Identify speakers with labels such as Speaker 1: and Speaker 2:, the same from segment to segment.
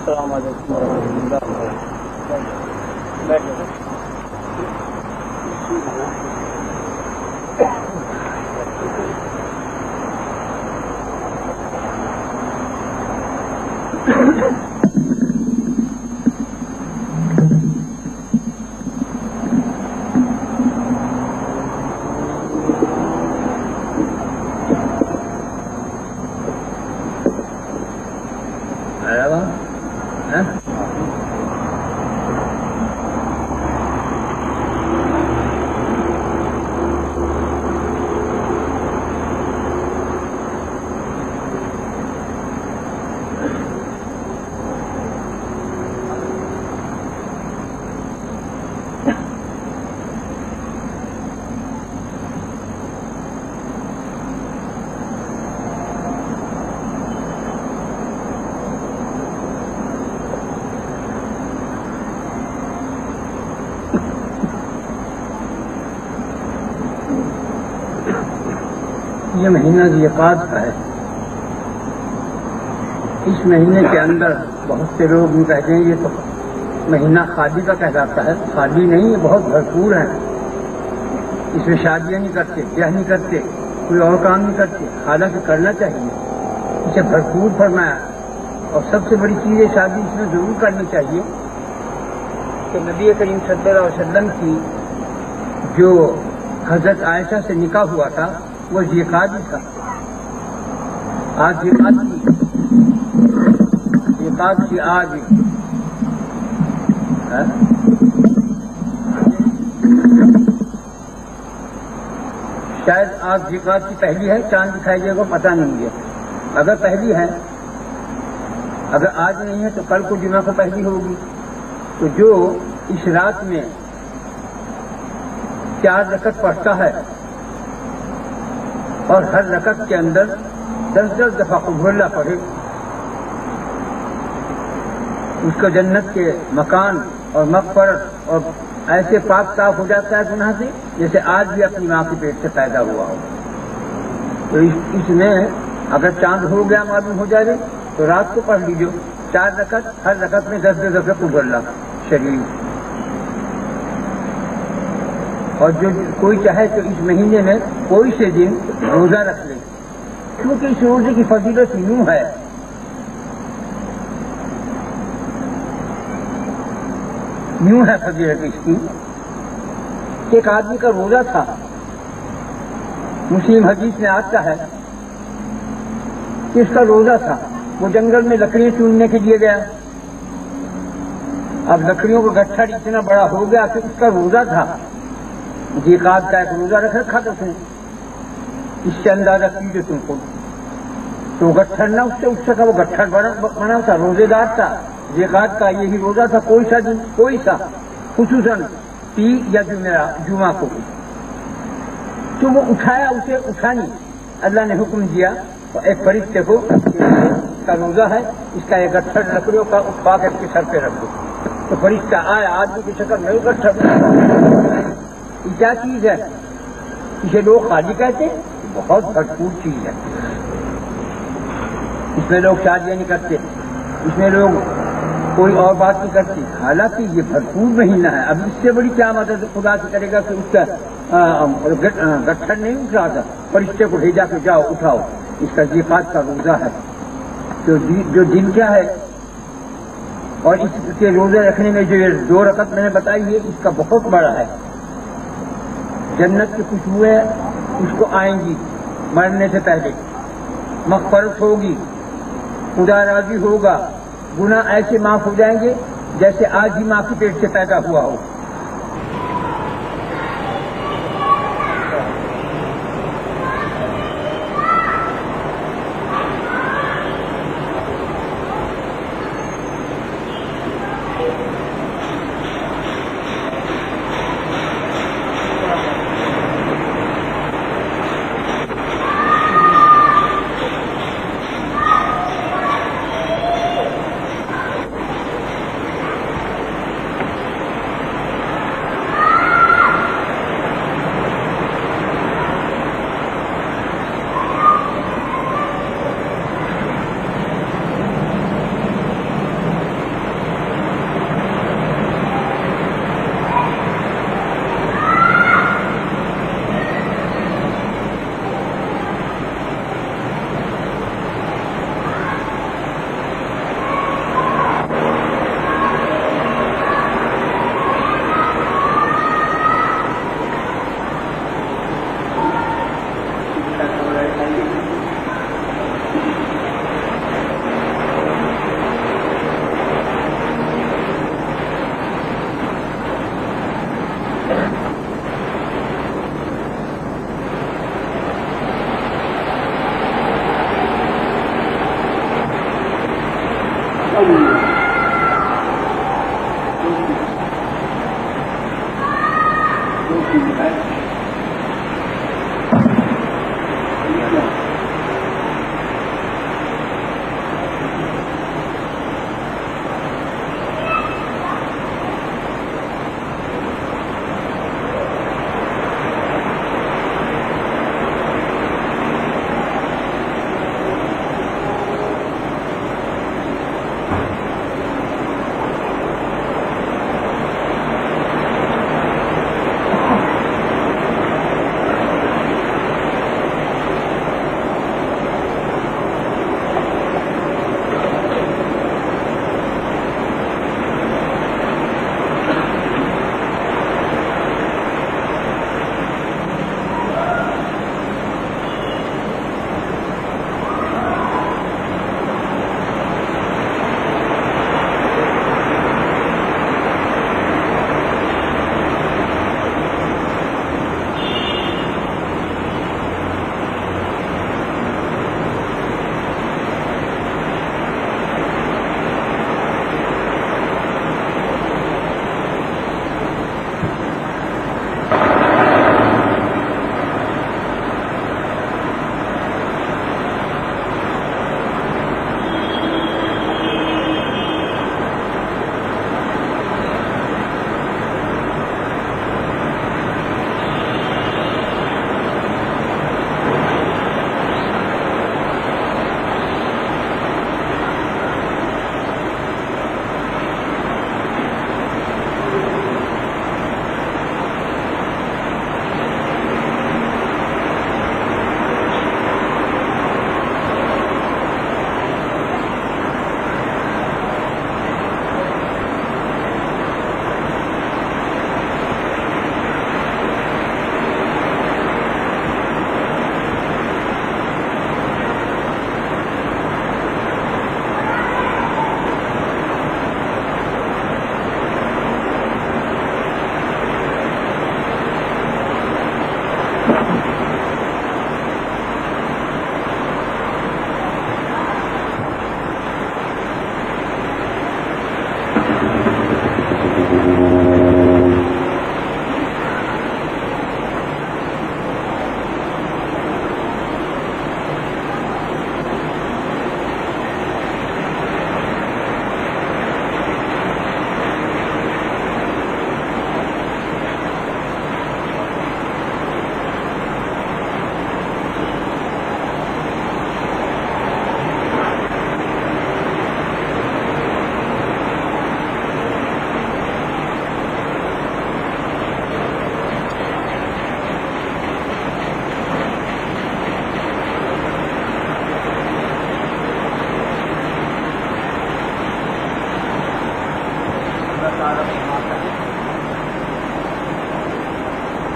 Speaker 1: السلام علیکم ورحمۃ اللہ وبرکاتہ.
Speaker 2: یہ مہینہ ذیقعد کا ہے. اس مہینے کے اندر بہت سے لوگ کہتے ہیں یہ تو مہینہ خادی کا کہلاتا ہے. خادی نہیں، یہ بہت بھرپور ہے. اس میں شادیاں نہیں کرتے، بیاہ نہیں کرتے، کوئی اور کام نہیں کرتے، حالانکہ کرنا چاہیے. اسے بھرپور فرمایا. اور سب سے بڑی چیز ہے شادی اس میں ضرور کرنی چاہیے کہ نبی کریم صلی اللہ علیہ وسلم کی جو حضرت عائشہ سے نکاح ہوا تھا وہ ذیقعد ہی تھا. آج ذیقعد کی آج شاید آج ذیقعد کی پہلی ہے. چاند دکھائی دے گا پتہ نہیں ہے. اگر پہلی ہے، اگر آج نہیں ہے تو کل کو جمعہ کو پہلی ہوگی. تو جو اس رات میں 4 رکعت پڑھتا ہے اور ہر رکعت کے اندر 10 دفعہ قل اللہ پڑھے، اس کو جنت کے مکان اور مغفرت اور ایسے پاک صاف ہو جاتا ہے گناہ سے جیسے آج بھی اپنی ماں کے پیٹ سے پیدا ہوا ہو. تو اس میں اگر چاند ہو گیا معلوم ہو جائے تو رات کو پڑھ لیجیے 4 رکعت، ہر رکعت میں 10 دفعہ قل اللہ شریف. اور جو کوئی چاہے تو اس مہینے میں کوئی سے دن روزہ رکھ لے، کیونکہ اس روزے کی فضیلت یوں ہے. یوں ہے فضیلت اس کی. ایک آدمی کا روزہ تھا، مسلم حدیث میں آتا ہے کہ اس کا روزہ تھا. وہ جنگل میں لکڑیاں چننے کے لیے گیا. اب لکڑیوں کا گٹھڑ اتنا بڑا ہو گیا کہ اس کا روزہ تھا. ذیقعد کا ایک روزہ رکھ رکھا تھا اس نے. اس سے اندازہ کیجیے تم کو. تو گٹھڑ نہ اس سے کا وہ گٹھڑ بنا تھا، روزے دار تھا. ذیقعد کا یہی روزہ تھا. کوئی سا دن، کوئی سا، خصوصاً پیر یا جمعہ کو. تو وہ اٹھایا، اسے اٹھانی اللہ نے حکم دیا ایک فرشتے کو کہ اس کا روزہ ہے، اس کا ایک گٹھڑ لکڑیوں کا اٹھا کر کے سر پہ رکھ دو. تو فرشتہ آیا، آدمی کی شکل نہیں گٹھڑ. یہ کیا چیز ہے؟ اسے لوگ خالی کہتے ہیں. بہت بھرپور چیز ہے. اس میں لوگ شادیاں نہیں کرتے، اس میں لوگ کوئی اور بات نہیں کرتے. حالانکہ یہ بھرپور مہینہ ہے. اب اس سے بڑی کیا مدد خدا سے کرے گا کہ اس کا گٹھڑ نہیں اٹھ رہا تھا، فرشتے کو بھیجا کہ جاؤ اٹھاؤ. اس کا ذیقعد کا روزہ ہے. جو دن کیا ہے، اور اس کے روزے رکھنے میں جو 2 رکعت میں نے بتائی ہے اس کا بہت بڑا ہے. جنت کی خوشبوئیں اس کو آئیں گی مرنے سے پہلے. مغفرت ہوگی، خدا راضی ہوگا، گناہ ایسے معاف ہو جائیں گے جیسے آج ہی ماں کے پیٹ سے پیدا ہوا ہو.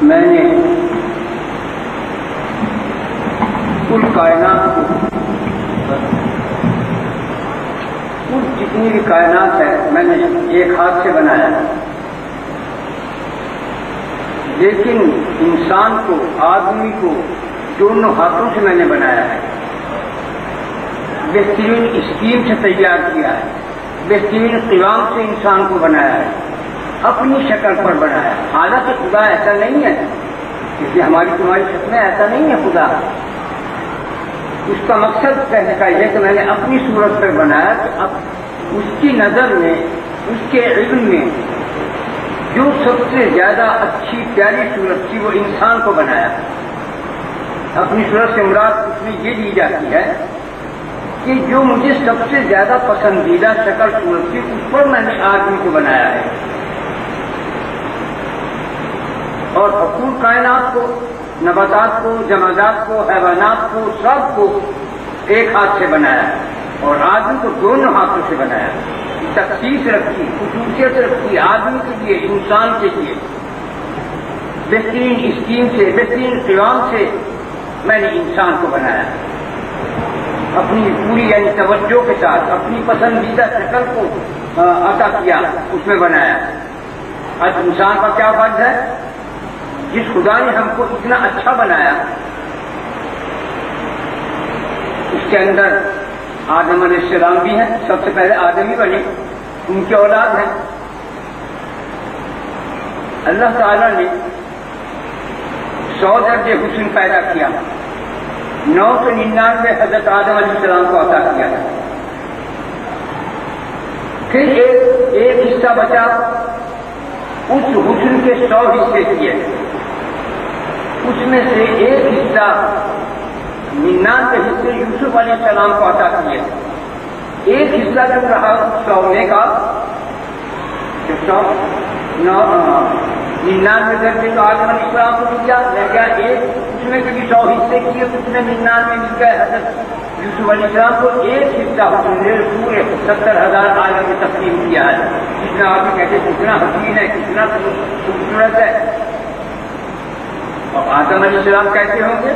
Speaker 2: میں نے کل کائنات کو، کل جتنی بھی کائنات ہے میں نے ایک ہاتھ سے بنایا ہے، لیکن انسان کو، آدمی کو دونوں ہاتھوں سے میں نے بنایا ہے، بہترین اسکیم سے تیار کیا ہے، بہترین قوام سے انسان کو بنایا ہے، اپنی شکل پر بنایا ہے۔ حالانکہ خدا ایسا نہیں ہے، اس لیے ہماری تمہاری شکل میں ایسا نہیں ہے خدا۔ اس کا مقصد کہنے کا یہ کہ میں نے اپنی صورت پر بنایا کہ اب اس کی نظر میں، اس کے علم میں جو سب سے زیادہ اچھی پیاری صورت تھی وہ انسان کو بنایا۔ اپنی صورت سے مراد اس میں یہ لی جاتی ہے کہ جو مجھے سب سے زیادہ پسندیدہ شکل صورت تھی اس پر میں نے آدمی کو بنایا ہے، اور حقوق کائنات کو، نباتات کو، جمادات کو، حیوانات کو، سب کو ایک ہاتھ سے بنایا ہے، اور آدمی کو دونوں ہاتھوں سے بنایا ہے۔ تخصیص رکھی، خصوصیت رکھی آدمی کے لیے، انسان کے لیے، بہترین اسکیم سے، بہترین قوام سے میں نے انسان کو بنایا ہے، اپنی پوری یعنی توجہ کے ساتھ اپنی پسندیدہ شکل کو عطا کیا، اس میں بنایا۔ آج انسان کا کیا فرض ہے؟ جس خدا نے ہم کو اتنا اچھا بنایا، اس کے اندر آدم علیہ السلام بھی ہیں، سب سے پہلے آدم ہی بنے، ان کے اولاد ہیں۔ اللہ تعالیٰ نے 100 درجے حسن پیدا کیا، 999 حضرت آدم علیہ السلام کو عطا کیا، پھر ایک حصہ بچا، اس حسن کے 100 حصے کیے، اس میں سے ایک حصہ 99 حصے یوسف علیہ السلام کو عطا کیے، ایک حصہ جو رہا 100 کا، جو 99 درجے تو آدم علیہ السلام کو دیا، رہ گیا ایک، اس میں بھی 100 حصے کیے، اس میں 99 مل گئے حضرت یوسف علیہ السلام کو، ایک حصہ پورے 70,000 عالم میں تقسیم کیا ہے، جتنا آپ کہتے کتنا حسین ہے، کتنا خوبصورت ہے۔ اور آدم علیہ السلام کیسے ہوں گے؟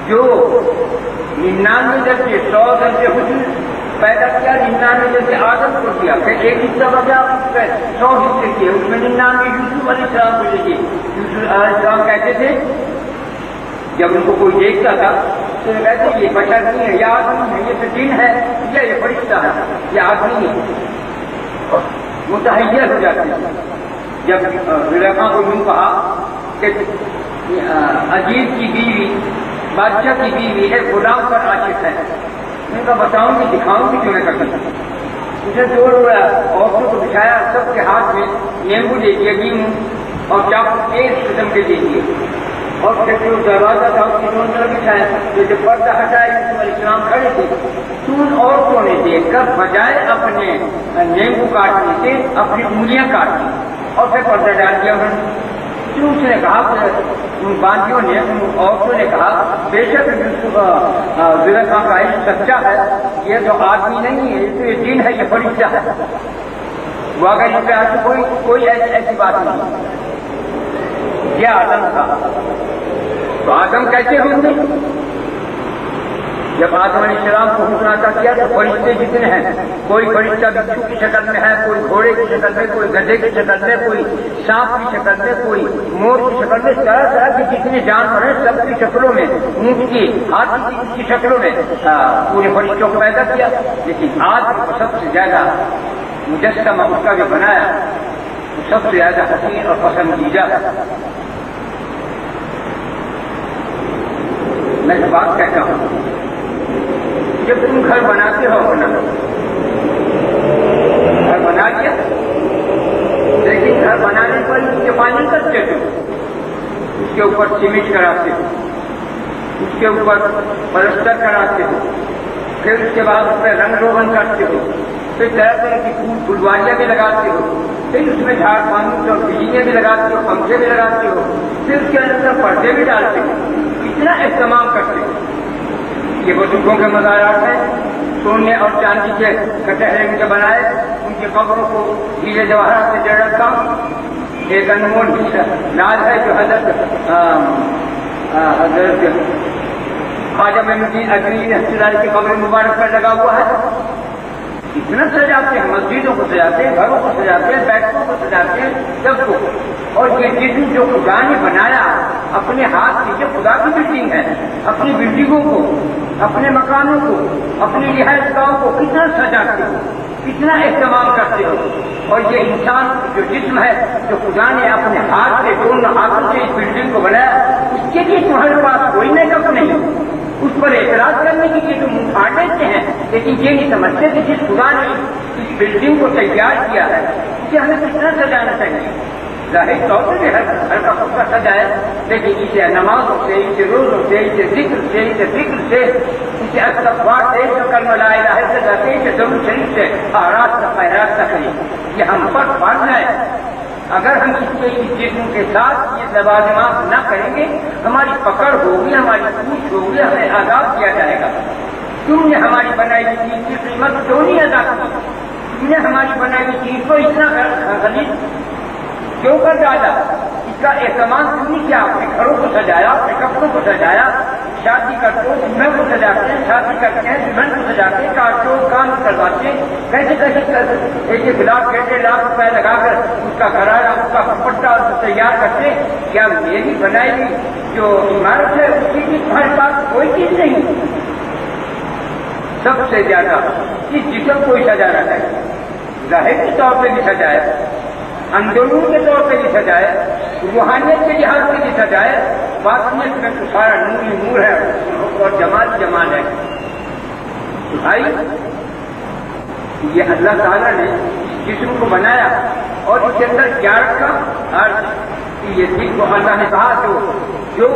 Speaker 2: جو 99 درجے 100 درجے حسن پیدا کیا، 99 درجے آدم کو دیا، پھر ایک حصہ بچا، اس پہ 100 حصے کیے، اس میں 99 یوسف علیہ السلام کو دیے۔ یوسف علیہ السلام کہتے تھے جب ان کو کوئی دیکھتا تھا تو کہتے یہ بشر نہیں ہے، یہ آدمی ہے، یہ تو جن ہے، یہ فرشتہ ہے، یہ آدمی ہے، متحیر ہو جاتے ہیں۔ جب زلیخا کو یوں کہا کہ عزیز کی بیوی، بادشاہ کی بیوی ہے، غلام پر عاشق ہے، میں کہا بتاؤں گی، دکھاؤں گی، کیوں نہیں کر سکتا؟ اسے جوڑ عورتوں کو بچھایا، سب کے ہاتھ میں نیمبو دے دیا، نیمبو اور چاقو ایک قسم کے دے دیے، اور پھر جو دروازہ تھا اس کی دونوں طرف بچھایا، جو جب پردہ ہٹایا یوسف علیہ السلام کھڑے تھے، تو ان عورتوں نے دیکھ کر بجائے اپنے نیمبو کاٹنے سے اپنی انگلیاں کاٹ دی اور پھر پردہ ڈال دیا انہوں نے۔ کیوں؟ اس نے کہا، ان باندیوں نے، ان عورتوں نے کہا بے شک زلیخا کا عشق سچا ہے، یہ تو آدمی نہیں ہے، یہ تو یہ جن ہے، یہ فرشتہ ہے، وہ اگر اس پہ کوئی ایسی بات نہیں۔ یہ آدم تھا، تو آدم کیسے ہوں گے؟ جب آدم علیہ السلام کو حکم عطا کیا تو فرشتے جتنے ہیں، کوئی فرشتہ بچھو کی شکل میں ہے، کوئی گھوڑے کی شکل میں، کوئی گدھے کی شکل میں، کوئی سانپ کی شکل میں، کوئی مور کی شکل میں، طرح طرح کے جتنے جانور ہیں سب کی شکلوں میں، اونٹ کی، ہاتھی کی شکلوں میں پورے فرشتوں کو پیدا کیا، لیکن آدم کو سب سے زیادہ مجسمہ اس کا جو بنایا وہ سب سے زیادہ حسین اور پسندیدہ ہے۔ میں ایک بات کہتا ہوں، جب تم گھر بناتے ہو اپنا، گھر بنا لیا، لیکن گھر بنانے پر اس کے پانی کرتے ہو، اس کے اوپر سیمنٹ کراتے ہو، اس کے اوپر پلسٹر کراتے ہو، پھر اس کے بعد اس پہ رنگ روغن کرتے ہو، پھر طرح طرح کی پھلواریاں بھی لگاتے ہو، پھر اس میں جھاڑ پانی اور بجلیاں بھی لگاتے ہو، پنکھے بھی لگاتے ہو، پھر اس کے اندر پردے بھی ڈالتے ہو، اتنا اہتمام کرتے ہو۔ یہ بزرگوں کے مزارات ہیں، سونے اور چاندی کے کٹہرے کے بنائے، ان کی قبروں کو ہیرے جواہرات سے جڑ رکھا، ایک انمول ناز ہے جو حضرت خواجہ معین الدین رحمۃ اللہ کی قبر مبارک پر لگا ہوا ہے۔ اتنا سجاتے ہیں، مسجدوں کو سجاتے ہیں، گھروں کو سجاتے ہیں، بیٹھوں کو سجاتے ہیں، سب کو۔ اور یہ جسم جو خدا نے بنایا اپنے ہاتھ سے، یہ خدا کی بلڈنگ ہے، اپنی بلڈنگوں کو، اپنے مکانوں کو، اپنی رہائش گاہوں کو کتنا سجاتے ہو، کتنا اہتمام کرتے ہو۔ اور یہ انسان جو جسم ہے جو خدا نے اپنے ہاتھ سے، دونوں ہاتھوں سے اس بلڈنگ کو بنایا، اس کے لیے تمہارے پاس کوئی میک اپ نہیں، اس پر اعتراض کرنے کے لیے تو منہ پھاڑ دیتے ہیں، لیکن یہ نہیں سمجھتے کہ جس خدا نے اس بلڈنگ کو تیار کیا ہے اسے ہمیں کتنا سجانا چاہیے۔ ظاہر طور سے ہر کا خود کا سجائے، لیکن اسے نمازوں سے، اسے روزوں سے، اسے ذکر سے، اسے فکر سے، اسے استغفار سے، اسے کلمہ لا الہ الا اللہ سے، اسے درود شریف سے آراستہ خیرات کریں، یہ ہم پر فرض ہے۔ اگر ہم اس کے جسم کے ساتھ یہ لوازمات نہ کریں گے، ہماری پکڑ ہوگی، ہماری پوچھ ہوگی، ہمیں آزاد کیا جائے گا۔ تم نے ہماری بنائی ہوئی چیز کی قیمت کیوں نہیں ادا کی؟ تم نے ہماری بنائی ہوئی چیز کو اتنا غلیظ کیوں کر ڈالا؟ اس کا اہتمام کیوں نہیں کیا؟ اپنے گھروں کو سجایا، اپنے کپڑوں کو سجایا، شادی کرتے ہیں دلہن کو سجاتے ہیں، شادی کرتے ہیں دلہن کو سجاتے ہیں، کارٹوں کام کرواتے ہیں، کیسے ایک لاکھ 1.5 لاکھ روپئے لگا کر اس کا گھرارا، اس کا دوپٹہ تیار کرتے ہیں۔ کیا میری بنائی ہوئی جو عمارت ہے اس کی تمہارے پاس کوئی چیز نہیں؟ سب سے زیادہ اس جسم کو ہی سجانا چاہیے، ظاہر کے طور پہ بھی سجائے، اندرون کے طور پہ بھی سجائے، روحانیت کے لحاظ سے بھی سجائے، باطنیت میں تو سارا نور ہی نور ہے اور جمال جمال ہے۔ بھائی یہ اللہ تعالیٰ نے اس جسم کو بنایا اور اس کے اندر کیا رکھا؟ یہ دل کو اللہ نے کہا جو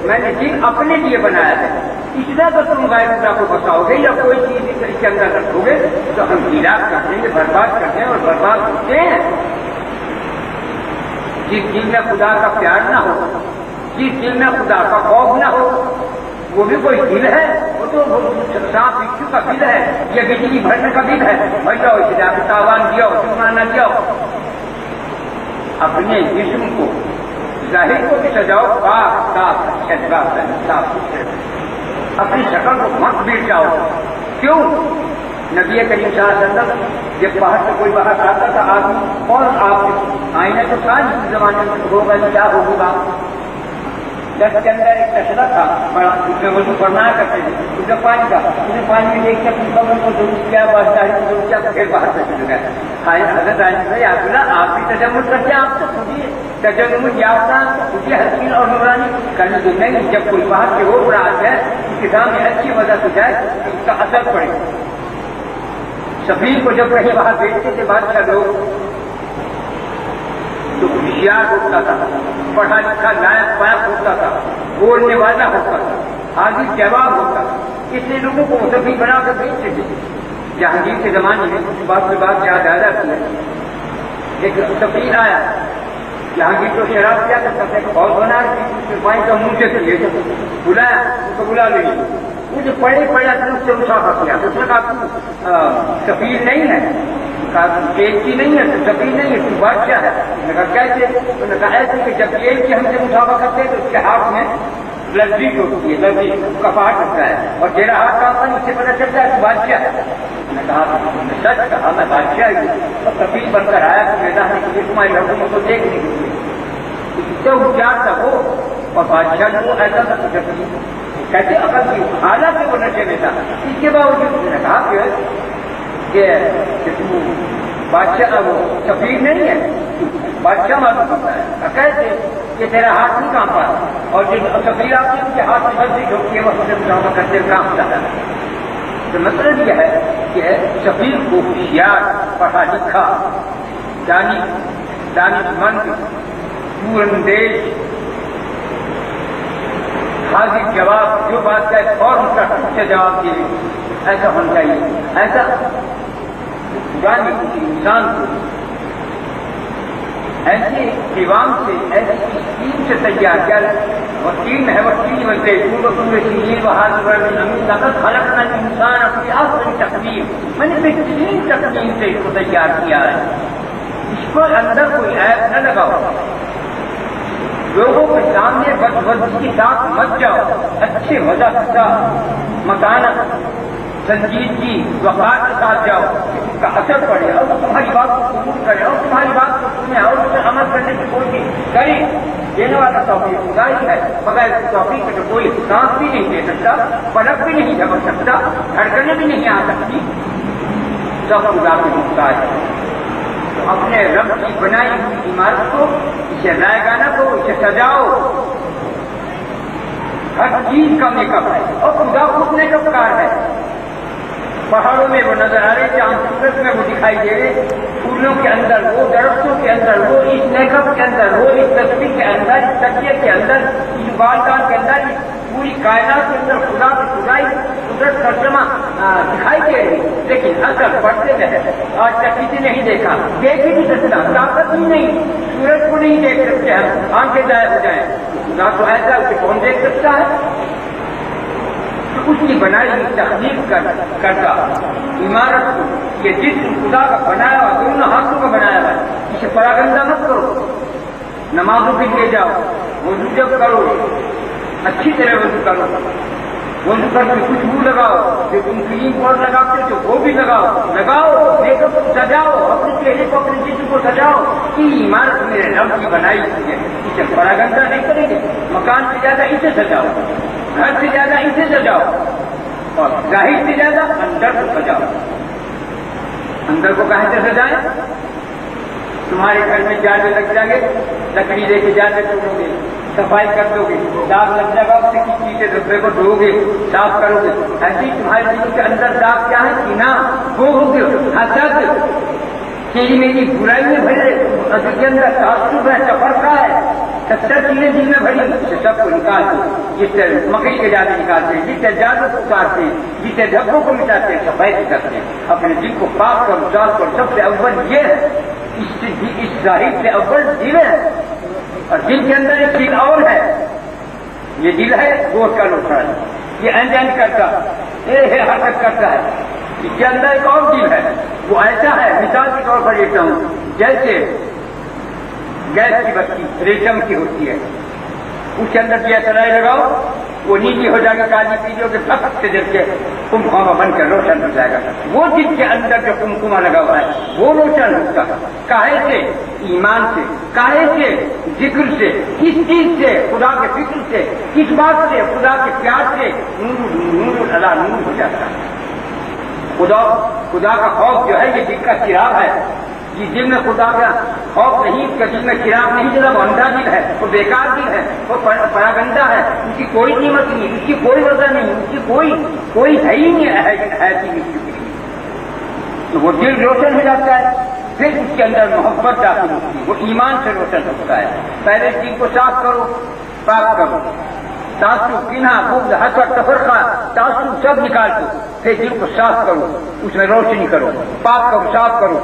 Speaker 2: میں نے دل اپنے لیے بنایا ہے، اس طرح اگر تم غیر خدا کو بساؤ گے یا کوئی چیز اس کے اندر رکھو گے تو ہم ہلاک کر دیں گے، برباد کر دیں اور برباد ہوتے ہیں۔ جس دل میں خدا کا پیار نہ ہو، جس دل میں خدا کا خوف نہ ہو، وہ بھی کوئی دل ہے؟ وہ تو سانپ بچھو کا دل ہے، یہ بجلی بھرنے کا دل ہے، بھر جاؤ اس لیے تاوان دیا ہو، جرمانہ دیا ہو۔ اپنے جسم کو ظاہر کو بھی سجاؤ، پاک صاف شدگاہ صاف ستھرے، اپنی شکل کو مت بیٹ جاؤ۔ کیوں؟ نبی کریم صلی اللہ علیہ وسلم جب باہر سے کوئی باہر آتا تھا آدمی، اور آپ آئینہ تو تھا جس زمانے میں ہوگا کیا ہوگا، دس کے اندر ایک کچرا تھا بڑا، اس میں وضو فرمایا کرتے تھے، اس میں پانی کا، اس میں پانی میں دیکھ کے اپنی قبر کو ضرور کیا واسطہ ہے ضرور کیا، پھر باہر سے چل گئے۔ حضرت عائشہ یا اللہ آپ بھی تجمل کرتے ہیں، آپ تو خود ہی تجمل یافتہ، خود ہی حسین اور نورانی کرنے دیں گے۔ جب کوئی باہر سے ہو رہا ہے اس کے سامنے اچھی وجہ سے جائے تو اس کا اثر پڑے۔ سفیر کو جب کہیں باہر بیچتے تھے بادشاہ لوگ تو ہوشیار ہوتا تھا، پڑھا لکھا لائق پائق ہوتا تھا، بولنے والا ہوتا تھا، آگے جواب ہوتا تھا، اس لیے لوگوں کو سفیر بنا کر بیچتے تھے۔ جہانگیر کے زمانے میں کچھ بات کی بات یاد آ جاتی ہے، ایک سفیر آیا، جہانگیر کو شراب کیا کرتا تھا، اور بنا سپاہی کا منہ سے لیے بلایا، اس کو بلا لے مجھے پڑھے اپنے اس سے مسافہ کیا، اس نے کہا سفیر نہیں ہے، ایک کی نہیں ہے، تو سفیر نہیں ہے، تو بادشاہ ہے۔ میں نے کہا کیسے؟ انہوں نے کہا ایسے کہ جب ایک کی ہم سے مسافہ کرتے ہیں تو اس کے ہاتھ میں لذیذ ہوتی ہے، لذیذ کپاٹ ہوتا ہے، اور تیرا ہاتھ کا اس سے پتہ چلتا ہے تو بادشاہ ہے۔ میں نے کہا سچ کہا، میں بادشاہ ہی ہوں، اور سفیر بن کر آیا تو میدان میں تمہاری حکومت کو دیکھنے کے لیے اتنا ہوشیار تھا وہ، اور بادشاہ نے وہ ایسا تھا کہ کیسے عقل کی، حالانکہ وہ نشے میں تھا، اس کے باوجود میں نے کہا کہ بادشاہ وہ سفیر نہیں ہے، بادشاہ معلوم ہوتا ہے، کیسے کہ تیرا ہاتھ نہیں کام پاتا، اور جب سفیر آپ نے ان کے ہاتھ میں غلطی ڈھوکتی ہے وہ ہم سے مجاہدہ کرتے کام جاتا ہے۔ تو مطلب یہ ہے کہ سفیر کو ہوشیار، پڑھا لکھا، دانش مند، دور اندیش، حاضر جواب، جو بات کا فوراً کا سے جواب دے ایسا ہونا چاہیے۔ ایسا پرانی انسان کو ایسے دیوان سے، ایسی اسکیم سے تیار کیا، وکیل ہے وکیل بنتے پورے سنگین بہار طاقت خلق نہ انسان اپنی اصل تقدیر، میں نے بہترین تقدیر سے اس کو تیار کیا ہے، اس کو اندر کوئی عیب نہ لگاؤ، لوگوں کے سامنے بدبدی کے ساتھ مت جاؤ، اچھے وجہ کا مکانت، سنجیدگی، وقار کے ساتھ جاؤ، اس کا اثر پڑے اور تمہاری بات کو قبول کرے اور تمہاری بات کو سنے اور اسے عمل کرنے کی کوشش کرے۔ دینے والا توفیق خدا ہی ہے، بغیر توفیق کے کوئی سانس بھی نہیں دے سکتا، پلک بھی نہیں جھپک سکتا، دھڑکنیں بھی نہیں آ سکتی، سب خدا کے محتاج ہے۔ اپنے رب کی بنائی ہوئی عمارت کو، اسے رائگانہ کو، اسے سجاؤ، ہر چیز کا میک اپ ہے اور خدا خود میک اپ کار ہے۔ پہاڑوں میں وہ نظر آ رہے، چاند سورج میں وہ دکھائی دے رہے، پھولوں کے اندر وہ، درختوں کے اندر وہ، اس میک اپ کے اندر وہ، اس تصویر کے اندر، اس تکیے کے اندر، اس بالکان کے اندر، اس پوری کائنات کے اندر خدا کی خدائی، قدرت ترجمہ دکھائی دے رہی، لیکن اثر پڑتے رہے۔ آج تک کسی نہیں دیکھا، دیکھ ہی نہیں سکتا، طاقت ہی نہیں، سورج کو نہیں دیکھ سکتے ہم، آنکھیں ضائع ہو جائیں، خدا تو ایسا اسے کون دیکھ سکتا ہے؟ اس کی بنائی ہوئی تخلیق کرتا عمارت کو، یہ جسم خدا کا بنایا ہوا، دونوں ہاتھوں کا بنایا ہوا، اسے پراگندہ مت کرو، نمازوں کے لیے جاؤ، وضو جب کرو اچھی طرح وضو کرو، وضو کر کے خوشبو لگاؤ، جو تم کریم پاؤڈر لگاتے ہو وہ بھی لگاؤ، میک اپ کو سجاؤ، اپنے چہرے کو، اپنے جسم کو سجاؤ، یہ عمارت میرے رب کی بنائی ہوئی ہے، اسے پراگندہ نہیں کریں گے، مکان سے زیادہ اسے سجاؤ، گھر سے زیادہ اسے سجاؤ، اور ظاہر سے زیادہ اندر کو سجاؤ۔ اندر کو کہاں سے سجائیں؟ تمہارے گھر میں جانے لگ جائیں گے، لکڑی لے کے جانے چھوڑو گے، صفائی کر دو گے، داغ لگ جائے گا اس سے چیزیں ڈبے کو دھو گے، صاف کرو گے. ایسی تمہارے دل کے اندر داغ کیا ہے؟ کینا، وہ ہو گے حسد، تیری میری برائی میں بھرے دل کے اندر تعصب ہے، تفرقہ ہے، 70 چیزیں دل میں بھری، سب کو نکال دو. جس سے مکڑی کے جادے نکالتے ہیں، جس سے جادو کو اتارتے ہیں، جس سے دھبوں کو مٹاتے ہیں، صفائی کرتے ہیں. اپنے دل کو پاک کر صاف کر. سب سے اول یہ ہے، اس ظاہر سے اول دل ہے. اور دل کے اندر ایک دل اور ہے، یہ دل ہے گوشت کا لوٹا ہے، یہ انجن کرتا یہ حرکت کرتا ہے. اس کے اندر ایک اور دل ہے، وہ ایسا ہے، مثال کے طور پر لیتا ہوں، جیسے گیس کی بتی ریشم کی ہوتی ہے، اس کے اندر دیا سلائی لگاؤ، وہ نیچے ہو جائے گا، کالی پیلی ہو کے پھک سے جل کے کمکما بن کر روشن ہو جائے گا. وہ دل کے اندر جو کمکما لگا ہوا ہے وہ روشن ہوگا. کاہے سے؟ ایمان سے. کاہے سے؟ ذکر سے. کس چیز سے؟ خدا کے فکر سے. کس بات سے؟ خدا کے پیار سے. نور اللہ نور ہو جاتا ہے. خدا کا خوف جو ہے یہ دل کا چراغ ہے. جس دل میں خدا کا خوف نہیں، اس کے دل میں چراغ نہیں چلا، وہ اندھا دل ہے، وہ بیکار دل ہے، وہ پراگندہ ہے. اس کی کوئی قیمت نہیں، اس کی کوئی وجہ نہیں، اس کی کوئی ہے ہی نہیں ایسی مٹی. تو وہ دل روشن ہو جاتا ہے. پھر اس کے اندر محبت داخل ہوتی ہے، وہ ایمان سے روشن ہوتا ہے. پہلے دل کو صاف کرو، پاک کرو. تعصب، کینہ، بغض، حسد، تفرقہ، تعصب سب نکال دو. پھر دل کو صاف کرو، اس میں روشنی کرو، پاک کرو، صاف کرو.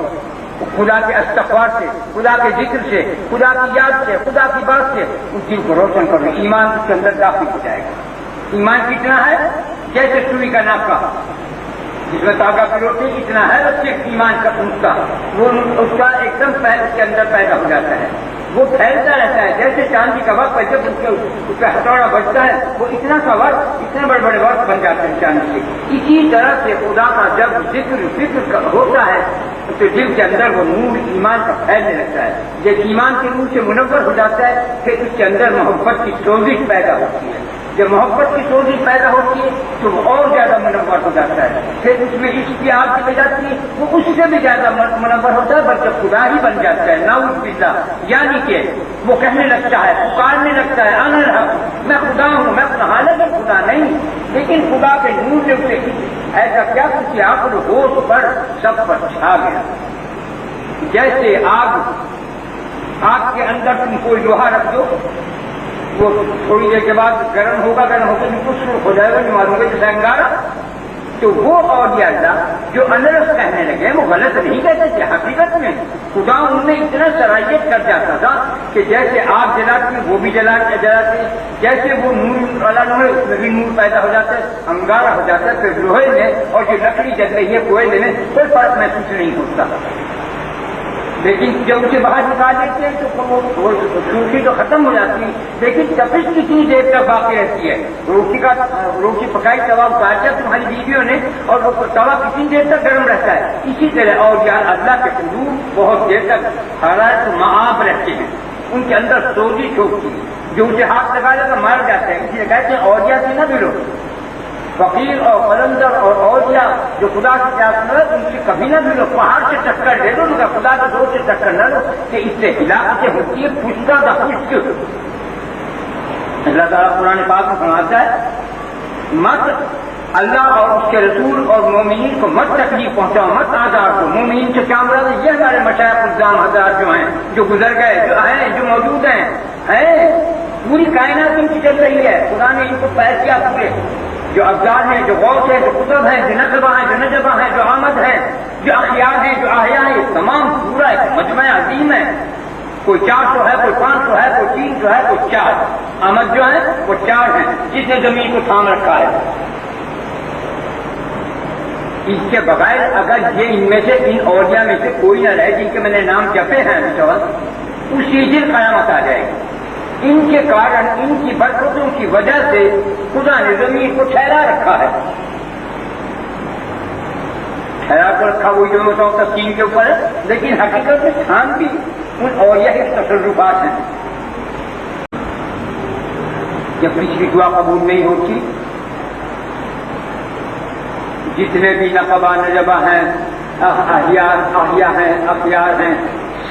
Speaker 2: خدا کے استغفار سے، خدا کے ذکر سے، خدا کی یاد سے، خدا کی بات سے اس دل کو روشن کرو. ایمان اس کے اندر داخل ہو جائے گا. ایمان کتنا ہے؟ جیسے سوئی کا ناکا جس میں تاگا پروتے اتنا ہے اس کے ایمان کا پونچتا، وہ اس کا ایک دم اس کے اندر پیدا ہو جاتا ہے. وہ پھیلتا رہتا ہے جیسے چاندی کا وقت ہے. جب اس کا ہتھوڑا بجتا ہے وہ اتنا سا وقت، اتنے بڑے بڑے وقت بن جاتے ہیں چاندی کے. اسی طرح سے خدا کا جب ذکر فکر ہوتا ہے تو دل کے اندر وہ نور ایمان کا پھیلنے لگتا ہے. جب ایمان کے نور سے منور ہو جاتا ہے پھر اس کے اندر محبت کی سوزش پیدا ہوتی ہے. جب محبت کی سوزش پیدا ہوتی ہے تو وہ اور زیادہ منور ہو جاتا ہے. پھر اس میں عشق کی آگ کی جاتی ہے، وہ اس سے بھی زیادہ منور ہوتا ہے، بلکہ خدا ہی بن جاتا ہے. نعوذ باللہ. یعنی کہ وہ کہنے لگتا ہے، پکارنے لگتا ہے، انا الحق، میں خدا ہوں. میں حالانکہ خدا نہیں، لیکن خدا کے نور سے اسے ایسا کیا کہ عقل ہوش پر سب پر چھا گیا. جیسے آگ کے اندر تم کوئی لوہا رکھ دو، وہ تھوڑی دیر کے بعد گرم ہو کے بالکل سرخ ہو جائے گا، جو معلوم ہے جیسے انگارا. تو وہ اولیاء اللہ جو انرس کہنے لگے وہ غلط نہیں کہتے تھے. حقیقت میں خدا ان میں اتنا صلاحیت کر جاتا تھا کہ جیسے آگ جلاتی وہ بھی جلاتے، جیسے وہ نور والا لوہے اس میں بھی نور پیدا ہو جاتا ہے، انگارا ہو جاتا ہے. پھر لوہے میں اور جو لکڑی جل رہی ہے کوئلے میں کوئی فرق محسوس نہیں ہوتا. لیکن جب اسے باہر نکال دیتے ہیں تو روشنی تو ختم ہو جاتی ہے، لیکن تپش کتنی دیر تک باقی رہتی ہے. روٹی پکائی توا اتاریا تمہاری بیویوں نے اور وہ توا کتنی دیر تک گرم رہتا ہے. اسی طرح اور اللہ کے حضور بہت دیر تک حالات معاب رہتے ہیں، ان کے اندر سوزش ہوتی ہے. جو اسے ہاتھ لگا لے کر مار جاتے ہیں. اس لیے کہتے ہیں اولیاء سے نہ ملو. فقیر اور قلندر اور اولیاء جو خدا کی پیاس نہ ان سے کبھی نہ ملو. پہاڑ سے ٹکر لے لو، ان کا خدا کے زور سے ٹکر نہ لو کہ اس سے ہلاکتیں ہوتی ہے. پوچھتا تھا خشک. اللہ تعالیٰ قرآن پاک میں فرماتا ہے مت اللہ اور اس کے رسول اور مومنین کو مت تکلیف پہنچاؤ، مت آزار کو. مومنین سے کیا مراد ہے؟ یہ ہمارے مشائخ الزام حضرات جو ہیں، جو گزر گئے، جو ہیں، جو موجود ہیں. پوری کائنات ان کی چل رہی ہے. خدا نے ان کو پیدا کیا پورے، جو ابدال ہیں، جو غوث ہیں، جو قطب ہیں، جو نقبہ ہیں، جو نجبہ ہیں، جو آمد ہیں، جو اخیار ہیں، جو احیاء ہیں. تمام پورا ایک مجمع عظیم ہے. کوئی 400 ہے، کوئی 500 ہے، کوئی 300 ہے، کوئی 4. آمد جو ہے وہ 4 ہیں جس نے زمین کو تھام رکھا ہے. اس کے بغیر اگر یہ ان میں سے ان اولیاء میں سے کوئی نہ رہے جن کے میں نے نام جپے ہیں ابھی تک، اسی دن قیامت آ جائے گی. ان کے کارن، ان کی برکتوں کی وجہ سے خدا نے زمین کو ٹھہرا رکھا ہے. ٹھہرا کر رکھا وہی جو میں بتاؤں تسکین کے اوپر ہے، لیکن حقیقت میں تھام بھی ان اولیاء کے تصرفات ہیں. جب پچھلی دعا قبول نہیں ہوتی، جتنے بھی نقبہ نجبہ ہیں، احیاء ہیں، اخیار ہیں،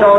Speaker 2: 100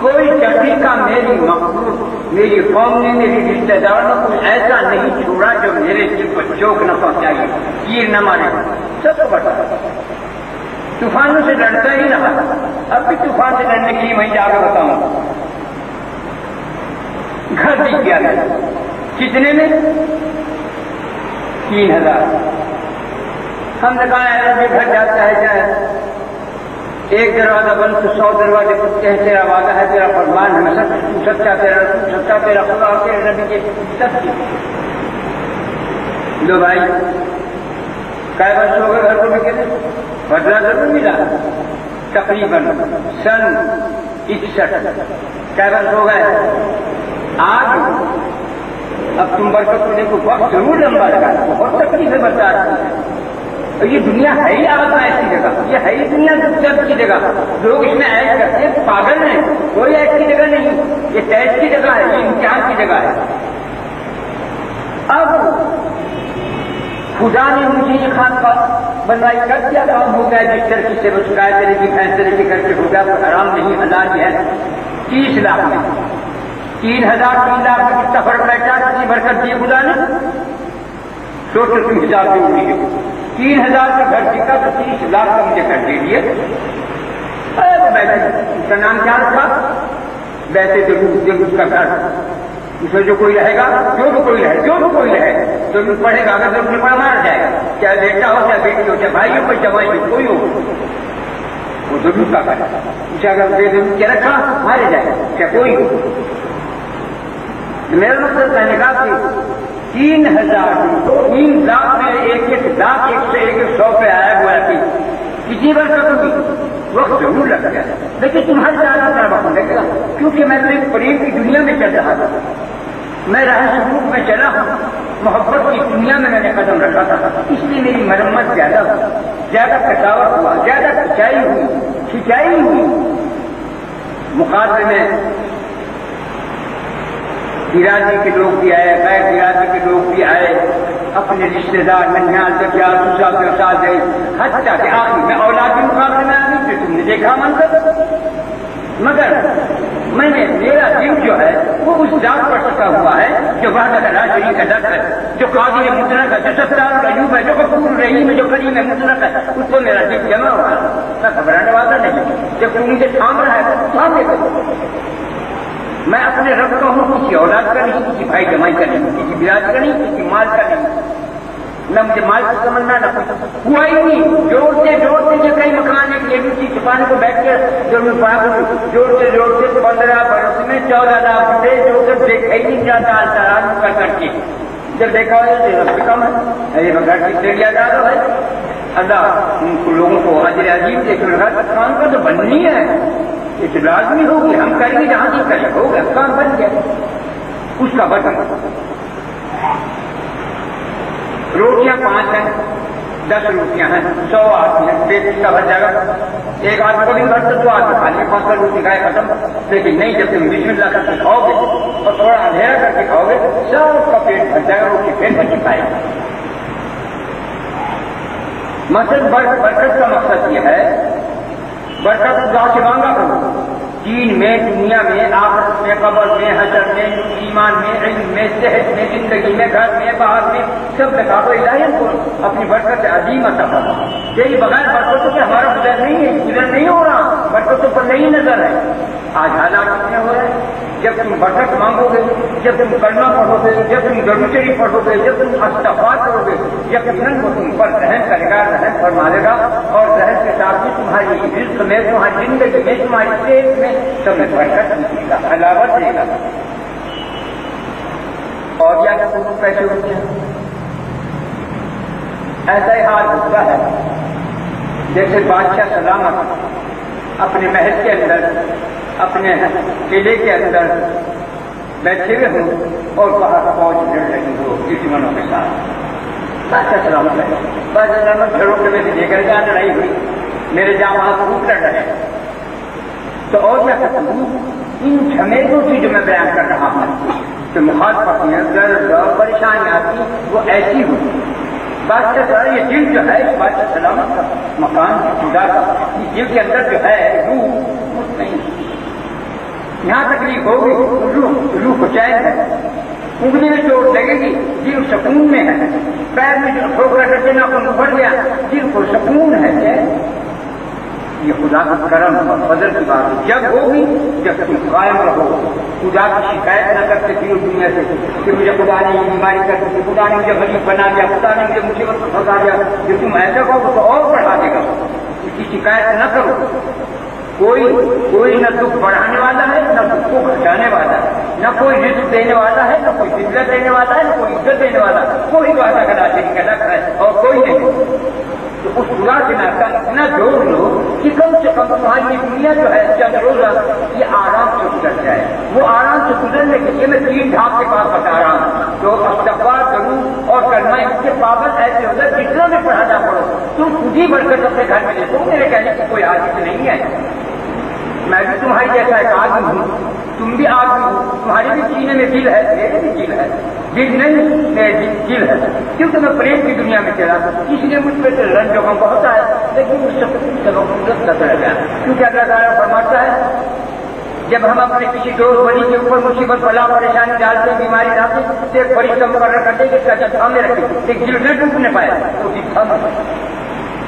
Speaker 2: کوئی دقیقہ میری مخلوق میری قوم نے میری رشتے داروں کو ایسا نہیں چھوڑا جو میرے دل کو چوک نہ پہنچائے، تیر نہ مارے، سب کو بتا۔ طوفانوں سے ڈرتا ہی رہا، اب بھی طوفان سے ڈرنے کے لیے وہیں جا کر بتاؤں۔ گھر دکھ گیا ہے، کتنے میں؟ 3000۔ ہم نے کہا ہے ابھی گھر جاتا ہے جائے، ایک دروازہ بند تو 100 دروازے کھلتے ہیں، تیرا وعدہ ہے، تیرا فرمان ہے، میں سچا تیرا رسول سچا تیرا خدا اور تیرے نبی کے سچ۔ لو بھائی کئی برس ہو گئے گھر کو بھی کہتے بدلا ضرور ملا، تقریباً سن 61 کئی برس ہو گئے آج۔ اب تم برکت کو دیکھو، وقت ضرور لمبا لگا، بہت تکلیفیں برداشت کی۔ اور یہ دنیا ہے ہی آباد ایسی جگہ، یہ ہے ہی دنیا سب کی جگہ، لوگ اس میں عیش کرتے ہیں، پاگل ہیں، کوئی عیش کی جگہ نہیں، یہ ٹیسٹ کی جگہ ہے، یہ امتحان کی جگہ ہے۔ اب خدا نے مجھے یہ خانقاہ بنوائی کر دیا، کام ہو گیا، جس طرح سے وہ شکایت کرے گی فیصلے کی کر کے ہو گیا، تو حرام نہیں حلال ہے۔ 30 لاکھ میں 3000 3 لاکھ میں کتنا فرق بیٹھا، کتنی برکت دی خدا نے، سوچو تم حساب دے دیجیے۔ 3000 کا گھر جیتا تو 30 لاکھ کا مجھے کر دے دیے۔ اس کا نام کیا رکھا؟ ویسے تو کا گھر، اس میں جو کوئی رہے گا، جو بھی کوئی رہے، جو بھی کوئی رہے، جو بھی پڑھے گا، اگر جو پڑھا مار جائے گا، چاہے بیٹا ہو چاہے بیٹی ہو چاہے بھائی ہو کوئی جوائی ہو کوئی ہو، وہ ضرور کا گھر، اسے اگر بے ضرور کے رکھا مارے جائے گا چاہے کوئی ہو۔ میرا مقصد کہنے کا کہ 3000 3 لاکھ میں 1 لاکھ 1 سے 100 پہ آیا ہوا ہے، کتنی برکت ہوگی، وقت ضرور لگ گیا، لیکن تمہارے زیادہ وقت لگے گا، کیونکہ میں تو ایک فریب کی دنیا میں چل رہا تھا، میں راہ سلوک میں چلا ہوں، محبت کی دنیا میں نے قدم رکھا تھا، اس لیے میری مرمت زیادہ ہوئی، زیادہ کٹاوٹ ہوا، زیادہ کھچائی ہوئی۔ مقابلے میں برادری کے لوگ بھی آئے، غیر برادری کے لوگ بھی آئے، اپنے رشتے دار ننھیال تک سال گئے، حتیٰ کہ آخر میں اولاد کے مقابلے میں آئی تھی، تم نے دیکھا منظر، مگر میں نے میرا دل جو ہے وہ اس ذات پر سکا ہوا ہے جو وحدت لا شریک کا ہے، جو قادر مطلق ہے، جو ستار العیوب ہے، جو غفور رحیم ہے، جو کریم مطلق ہے، اس کو میرا دل جمع ہوا ہے، میں گھبرانے والا نہیں، جب تم مجھے تھام رہا ہے تھام دے گا۔ میں اپنے رب کا ہوں، کسی اولاد کا نہیں، کسی بھائی جمائی کا نہیں، کسی برادری کا نہیں، کسی مال کا نہیں، نہ مجھے مال کو سمجھنا نہ ہوا ہی نہیں۔ جوڑتے جو کئی مکان ایک ایجنسی چھپانے کو بیٹھ کر جوڑتے 15 برس میں 14 لاکھ روپے جو کر دیکھا ہی نہیں جاتا کر کے، جب دیکھا ہو رب کم ہے، یہ گھر کی ڈیڑھ یاد ہے، اللہ ان کو لوگوں کو اجر عظیم دیکھ رہا کام کا تو بننی ہے، یہ تو لازمی ہوگی، ہم کریں گے جہاں کی کریں ہوگا، کام بن گیا۔ اس کا بٹن روٹیاں 5 ہیں، 10 روٹیاں ہیں، 100 آدمی ہیں، پیٹ کا بھر جائے گا، ایک آدمی کو بھی بھر تو 2 آدمی کھا لیں، 5 روٹی کھائے ختم۔ لیکن نہیں، جب تم بسم اللہ کر کے کھاؤ گے اور تھوڑا اندھیرا کر کے کھاؤ گے، سب کا پیٹ بھر جائے گا، روٹی پھر بچ پائے گا۔ مقصد برکت کا مقصد یہ ہے، برکت خدا سے مانگا کرو، دین میں، دنیا میں، آخرت میں، قبر میں، حشر میں، ایمان میں، علم میں، صحت میں، زندگی میں، گھر میں، باہر میں، سب میں کہا الہی کو اپنی برکت عظیم عطا فرما۔ یہی بغیر برکتوں کے ہمارا گزر نہیں ہے، گزر نہیں ہو رہا، برکتوں پر نہیں نظر ہے۔ آج حالات کتنے ہو رہے ہیں، جب تم برکت مانگو گے، جب تم کلمہ پڑھو گے، جب تم درود شریف پڑھو گے، جب تم استغفار کرو گے، یقیناً وہ تم پر رحم کرے گا، رحم فرما دے گا، اور رحم کے ساتھ ہی تمہاری رزق میں، تمہاری زندگی میں، تمہاری صحت میں سب میں برکت دے گا، علاوہ دے گا۔ اور یا پیسے ہوتے ہیں، ایسا ہی حال ہوتا ہے جیسے بادشاہ سلامت اپنے محل کے اندر، اپنے قلعے کے اندر بیٹھے ہوئے ہوں اور باہر فوج لڑ رہی ہو دشمنوں کے ساتھ۔ بادشاہ سلامت ہے، بادشاہ سلامت گھروں کے میں دیکھ کر جہاں لڑائی ہوئی، میرے جہاں خوب لڑ رہے ہیں، تو اور کیا کرتا ہوں، ان جھمیلوں کی جو میں بیان کر رہا ہوں کہ مخالفت میں درد اور پریشانی آتی، وہ ایسی ہوتی۔ بادشاہ سلامت یہ دل جو ہے، بادشاہ سلامت کا مکان خدا کا، اس دل کے اندر جو ہے روح نہیں، یہاں تکلیف ہوگی روح کو چین ہے، انگلی میں چوٹ لگے گی دل سکون میں ہے، پیر میں جو ٹھوکرا کرتے ناخن ابھر گیا دل کو سکون ہے. یہ خدا کا کرم اور فضل کی بات ہے. جب ہوگی جب تم قائم رہو، خدا کی شکایت نہ کرتے پھر دنیا سے کہ مجھے خدا نے یہ بیماری کر دی، خدا نے مجھے غریب بنا دیا، خدا نے مجھے مصیبت میں پھنسا دیا. جو تم ایسا کہو تو اور بڑھا دے گا. اس کی شکایت نہ کرو. کوئی نہ دکھ بڑھانے والا ہے نہ دکھ کو گھٹانے والا ہے، نہ کوئی رزق دینے والا ہے نہ کوئی عزت دینے والا ہے نہ کوئی عزت دینے والا ہے. کوئی وعدہ کرا دینے کا رکھ ہے اور کوئی نہیں. تو اس خدا کے ناطا اتنا جوڑ لو کہ کم سے کم تمہاری دنیا جو ہے چند روزہ یہ آرام سے گزر جائے. وہ آرام سے گزرنے کے لیے میں 3 ڈھاپ کے پاس بتا رہا ہوں. تو استغفار کروں اور کرنا اس کے پابند ایسے ہو جائے جتنا بھی پڑھانا پڑو تم خود ہی بڑھ کر اپنے گھر میں دیکھو. میرے کہنے کی کوئی حاجت نہیں ہے. میں بھی تمہاری جیسا ایک آدمی ہوں، تم بھی آدمی ہو، تمہاری بھی سینے میں دل ہے، میرے بھی دل ہے. دل نہیں میرے دل ہے، کیونکہ میں پریت کی دنیا میں چلا اس لیے مجھ پہ رنج و غم بہت ہے. لیکن اس سے خوبصورت رہ گیا کیونکہ اللہ تعالیٰ فرماتا ہے جب ہم اپنے کسی دوست بڑی کے اوپر مصیبت بلا پریشانی ڈالتے بیماری ڈالتے تو ایک فرشتہ مقرر کرتے کہ اس کا جب تھامے رکھے ایک دل نہ ڈوبنے پائے تو تھام.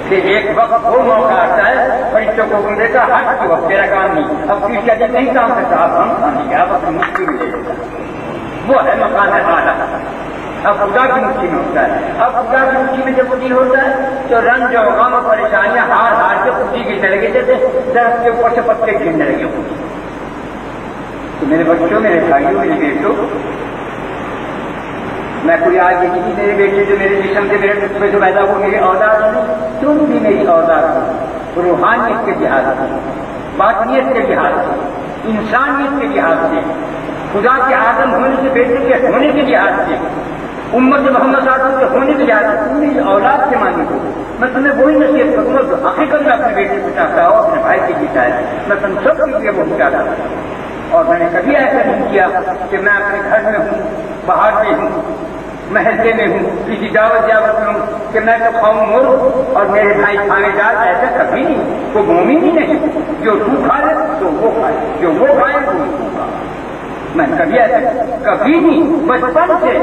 Speaker 2: پھر ایک وقت وہ موقع آتا ہے فرشتوں کو حکم دیتا ہٹ تو اب تیرا کام نہیں، اب تو اس کا جب نہیں کام کرتا اب ہم کھانے گیا اب اپنی مٹھی میں لے لیتا. وہ ہے مکان ہے اعلیٰ. اب خدا کی مٹھی میں ہوتا ہے. اب خدا کی مٹھی میں جب دل ہوتا ہے تو رنج اور غم اور پریشانیاں ہار کے کٹی گرنے لگے جیسے درخت کے اوپر سے پتے گرنے لگے. تو میرے بچوں میرے بھائیوں میرے بیٹوں، میں کوئی آج یہ نہیں میرے بیٹے جو میرے جسم سے میرے نطفے سے پیدا ہو میری اولاد ہوں، تم بھی میری اولاد ہو. روحانیت کے لحاظ سے، باطنیت کے لحاظ سے، انسانیت کے لحاظ سے، خدا کے آدم ہونے سے بیٹے کے ہونے کے لحاظ سے، امت محمد صلی اللہ علیہ وسلم کے ہونے کے لحاظ سے تم میری اولاد کے مانی ہو. میں تمہیں وہی نصیحت کروں گا جو حقیقت میں اپنے بیٹے کو چاہتا ہو اپنے بھائی کے جیتا ہے. میں تم سب کے لیے وہی چاہتا ہوں. اور میں نے کبھی ایسا نہیں کیا کہ میں اپنے گھر میں ہوں، باہر میں ہوں، محلے میں ہوں، کسی دعوت میں ہوں کہ میں تو کھاؤں مرغ اور میرے بھائی کھانے جائے. ایسا کبھی نہیں. وہ مومن ہی نہیں. جو تو کھا لے تو وہ کھائے، جو وہ کھائے تو وہ کھائے. میں کبھی ایسا کبھی نہیں. بچپن سے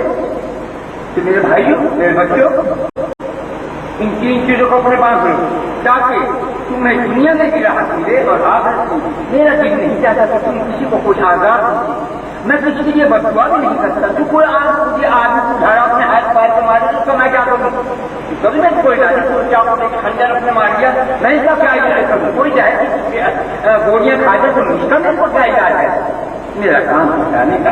Speaker 2: کہ میرے بھائیوں میرے بچوں ان 3 چیزوں کو اپنے پاس لو تاکہ تمہیں دنیا میں بھی راحت ملے اور آخرت میں. میرا دل نہیں چاہتا کہ تم کسی کو کچھ آزاد ہو. میں کسی کے لیے بددعا بھی نہیں کرتا. تو کوئی آدمی کو اٹھایا اپنے ہاتھ پیر سے مارے اس کا میں کیا کروں؟ کبھی میں کوئی خنجر اپنے مار دیا میں اس کا کیا علاج کروں؟ کوئی جائے گولیاں کھا جائے تو اس کا میرے کو کیا علاج ہے؟ میرا کام بتانے کا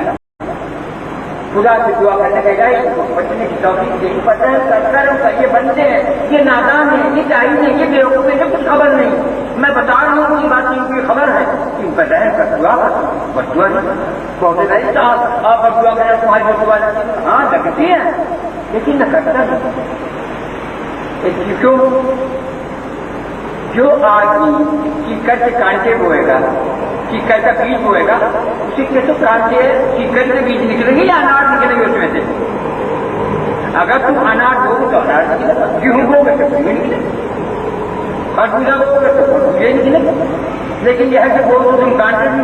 Speaker 2: خدا سے دعا کرنے کا جائے بچنے کی توفیق نہیں پتہ ہے. سرکاروں کا یہ بنتے ہیں، یہ نادان ہے، یہ جاہل ہے، یہ بیوقوف ہے، یہ کچھ خبر نہیں. میں بتا رہا ہوں یہ بات ان کی خبر ہے کہ ان کا ذہن کا دعا بدعا بہت نہیں صاحب آپ بدعا کریں تمہاری بدعا ہاں لگتی ہے لیکن نہ کرتا نہیں. کیوں؟ جو آدمی چیکر سے کانٹے بوئے گا، چیکر کا بیج بوئے گا، اسی کے تو کانٹے چیکر سے بیج نکلیں گے یا انار نکلیں گے اس میں سے؟ اگر تم انار دو تو انار نکلے گا، گیہوں بو گے تو گیہوں نکلے گا، خربوزہ بو گے تو خربوزے نکلے گا. لیکن یہ ہے کہ وہ تم کانٹے بھی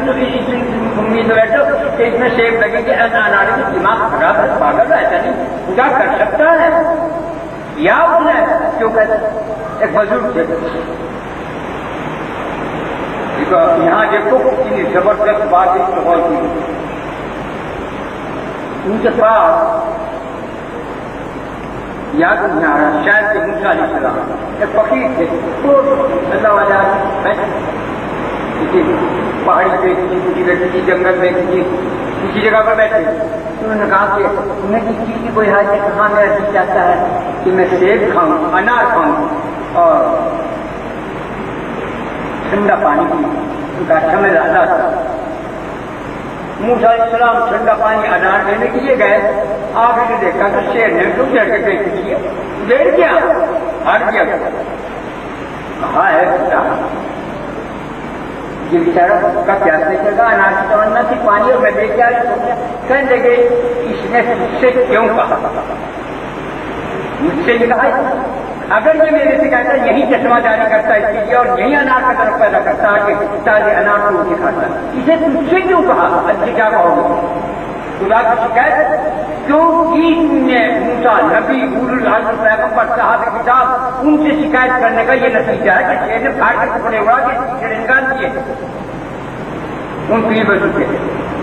Speaker 2: امید بیٹھو کہ اس میں سیب لگے گی انار کی دماغ خراب ہے پاگل ہے. ایسا نہیں. خدا کر سکتا ہے یا اس نے کیوں کہتے ایک بزرگ تھے یہاں دیکھو اتنی زبردست بات استعمال کی. ان کے پاس یاد نہیں آ رہا شاید کہ موسیٰ علیہ السلام ایک فقیر تھے اللہ والے کسی پہاڑی پہ کسی جنگل میں کسی جگہ پر بیٹھے. انہوں نے کہا کہ انہیں کس چیز کی کوئی حاجت کہاں میرا دل چاہتا ہے کہ میں سیب کھاؤں انار کھاؤں اور ٹھنڈا پانی ان کا اچھا میں زیادہ تھا. موسیٰ علیہ السلام ٹھنڈا پانی انار لینے کے لیے گئے. آپ نے دیکھا تو شیر نے تو چڑھ کے دیکھ لیا لیٹ گیا ہٹ گیا. کہاں ہے یہ بیچارہ کا پیاس نہیں چل رہا انار کی تمنا تھی پانی اور میں دیکھ کے کہنے لگے اس نے مجھ سے کیوں کہا؟ مجھ سے یہ کہا اگر یہ میرے سے کہتا ہے یہی چشمہ جاری کرتا ہے اس لیے اور یہی انار کا طرف پیدا کرتا ہے کہ تازے انار کو دکھاتا ہے، اسے تم سے کیوں کہا؟ اچھے کیا کہو گے؟ خدا کی شکایت کیوں کی تم نے موسیٰ نبی اولو العزم پیغمبر صاحب کتاب ان سے شکایت کرنے کا یہ نتیجہ ہے کہ شیر نے پھاڑ کے ٹکڑے اڑا کے ٹیچر نکال دیے ان کی وجہ سے،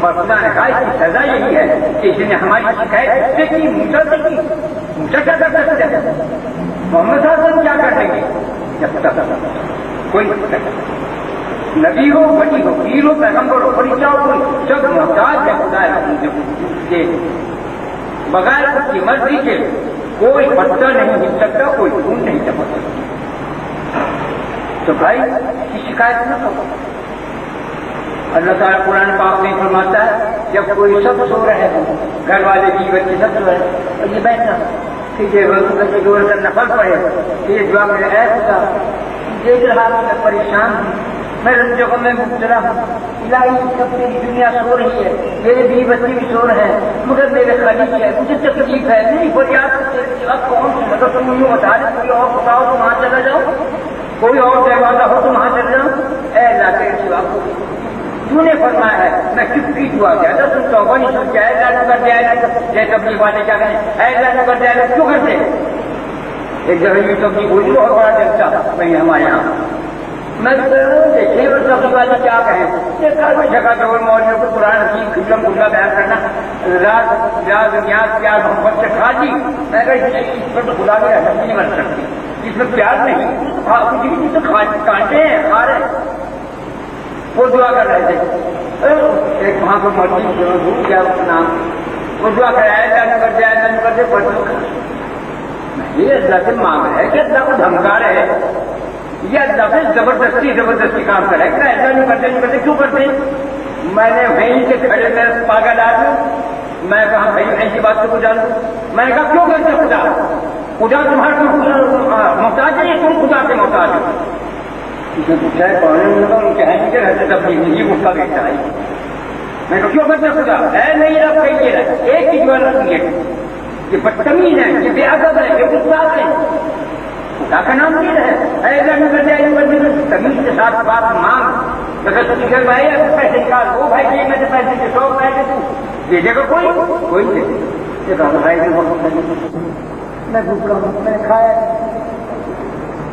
Speaker 2: اور خدا نے کہا اس کی سزا یہی ہے کہ اس نے ہماری شکایت اس سے کی، موسیٰ سے کی۔ موسیٰ کیا کر سکتے ہیں؟ محمد صلی اللہ علیہ وسلم کیا کر دیں گے؟ جب تک کوئی نبی ہو، ولی ہو، پیر ہو، پیغمبر ہو، فرشتہ ہو، کوئی سب محتاج ہے خدا کے بغیر اس کی مرضی کے کوئی پتہ نہیں مل سکتا، کوئی خون نہیں چمک سکتا۔ تو بھائی کی شکایت نہ کرو۔ اللہ تعالیٰ قرآن پاک میں فرماتا ہے جب کوئی سب سو رہے ہوں، گھر والے بھی بچے سب سو رہے ہیں اور یہ بیٹھا کہ یہ دور کا نفل پڑے کہ یہ دعا میرے اے خدا دیکھ رہا ہوں میں پریشان ہوں، میں رنجوں میں مبتلا ہوں، الہی سب تیری دنیا سو رہی ہے، میرے بیوی بچے بھی سو رہے ہیں، مگر میرے خلیج ہے، مجھے تکلیف ہے، میری فریاد اب کون سی مگر تم یوں بتا دے کوئی اور بتاؤ تو وہاں چلا جاؤ، کوئی اور دروازہ ہو تو وہاں چل جاؤ۔ اے اللہ کے سوا تو نے فرمایا ہے میں کس کی دعا کیا تھا تم توبہ نہیں سن کے اعلان کر دیا جیسے اپنی باتیں کیا کریں اعلان کر دیا کیوں کرتے؟ ایک جگہ یہ تبدیلی ہوئی بہت بڑا چلتا وہی ہمارے یہاں میں دیکھیے اور سبزی والے کیا کہیں دیکھا کوئی جگہ جو مولویوں کو قرآن کی کھلم کھلا بیان کرنا راز نیاز پیار محبت سے کھا دی میں کہ اس پر تو خدا کی رحمت نہیں بن سکتی، اس میں پیار نہیں تو کانٹے ہیں کھا رہے ہیں۔ وہ دعا کر رہے تھے ایک وہاں کو مسجد کیا نام وہ دعا کر دے یہ اللہ سے مانگ رہے کہ اللہ کو دھمکا رہے یہ اللہ سے زبردستی کام کر رہے کہ ایسا نہیں کرتے کیوں کرتے؟ میں نے وہیں سے کھڑے میں پاگل آدمی میں کہا بھائی ایسی بات کو جانوں میں نے کہا کیوں کرتے خدا تمہارا محتاج نہیں تم خدا کے محتاج ہو۔ اس نے پوچھا ہے پڑھنے لگا ان کے ہیں کہ رہتے تب نہیں غصہ بیٹھا ہے میں کہا کیوں کرتے خدا ہے نہیں رب کہیے رہے ایک ہی جوان رکھیے یہ بدتمیز ہے یہ بے ادب ہے یہ غصہ ہے خدا کا نام نہیں رہے ایسا نہیں کر جائے تمیز کے ساتھ بات مانگ اگر تو ٹھیک بھائی پیسے نکال وہ بھائی جی میں سے پیسے کے 100 پیسے تو دے دے گا کوئی دے دے بھائی میں بھوکا ہوں میں نے کھایا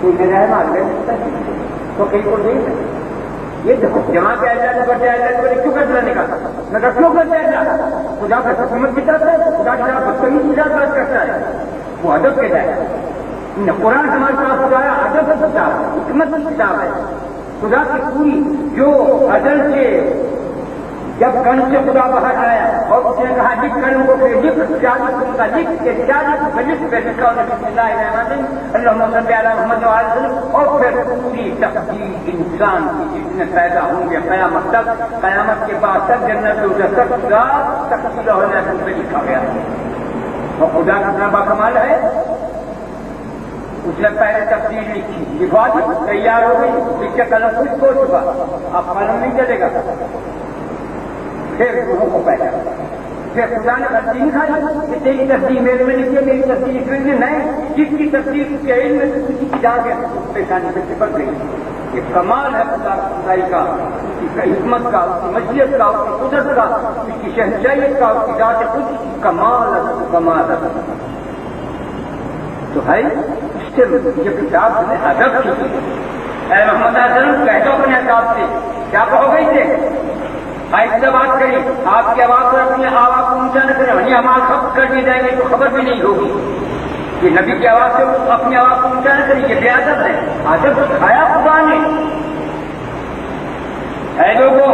Speaker 2: کوئی میرا ہے مار گئے تو کہیں کو دے یہ دیکھو جہاں پہ ایسا کر جائے کیوں کرنا نکالا میں کہا کیوں کر جائے خدا کا حکومت کی طرف ہے خدا کی طرف بدتمیز کی طرف بات کرتا ہے وہ ادب کے جائے قرآن ہمارے پاس خدایا ادب کا کتاب ہے حکمت کی کتاب ہے خدا کی پوری جو ازل سے جب کن سے خدا باہر آیا اور اس نے کہا جس کن کو اللہم صلی علی محمد وعلی وسلم اور پھر پوری تقدیر انسان کی جتنے پیدا ہوں گے قیامت تک قیامت کے بعد تک جنت تک تقسیم ہونے سے لکھا گیا اور خدا کتنا باکمال ہے اس نے پہلے تفصیل لکھی لکھوا دی تیار ہو گئی لکھ کے قلم کچھ ہو چکا اب قلم نہیں چلے گا پھر گروہوں کو پیدا پھر خدا نے غلطی نہیں کھائی کہ تیری تصدیق میرے میں لکھی ہے میری تصدیق اس میں نہیں جس کی تصدیق اس کے علم میں کسی کی جا کے پیشانی سے چپک گئی یہ کمال ہے خدائی کا اس کی حکمت کا اس کی مشیت کا اس کی قدرت کا اس کی شہنشائیت کا اس کی ذات خود کمال ہے تو بھائی اس سے یہ کتاب نے ادب کی اے محمد اعظم کہہ دو اپنے حساب سے کیا کہو گے اسے آہستہ بات کریں آپ کی آواز پر اپنی آواز کو اونچا نہ کریں یہ آواز خبر کر دی جائیں گے تو خبر بھی نہیں ہوگی یہ نبی کی آواز سے اپنی آواز کو اونچا نہ کریں یہ بے ادب ہے ادب سکھایا خدا نے اے لوگوں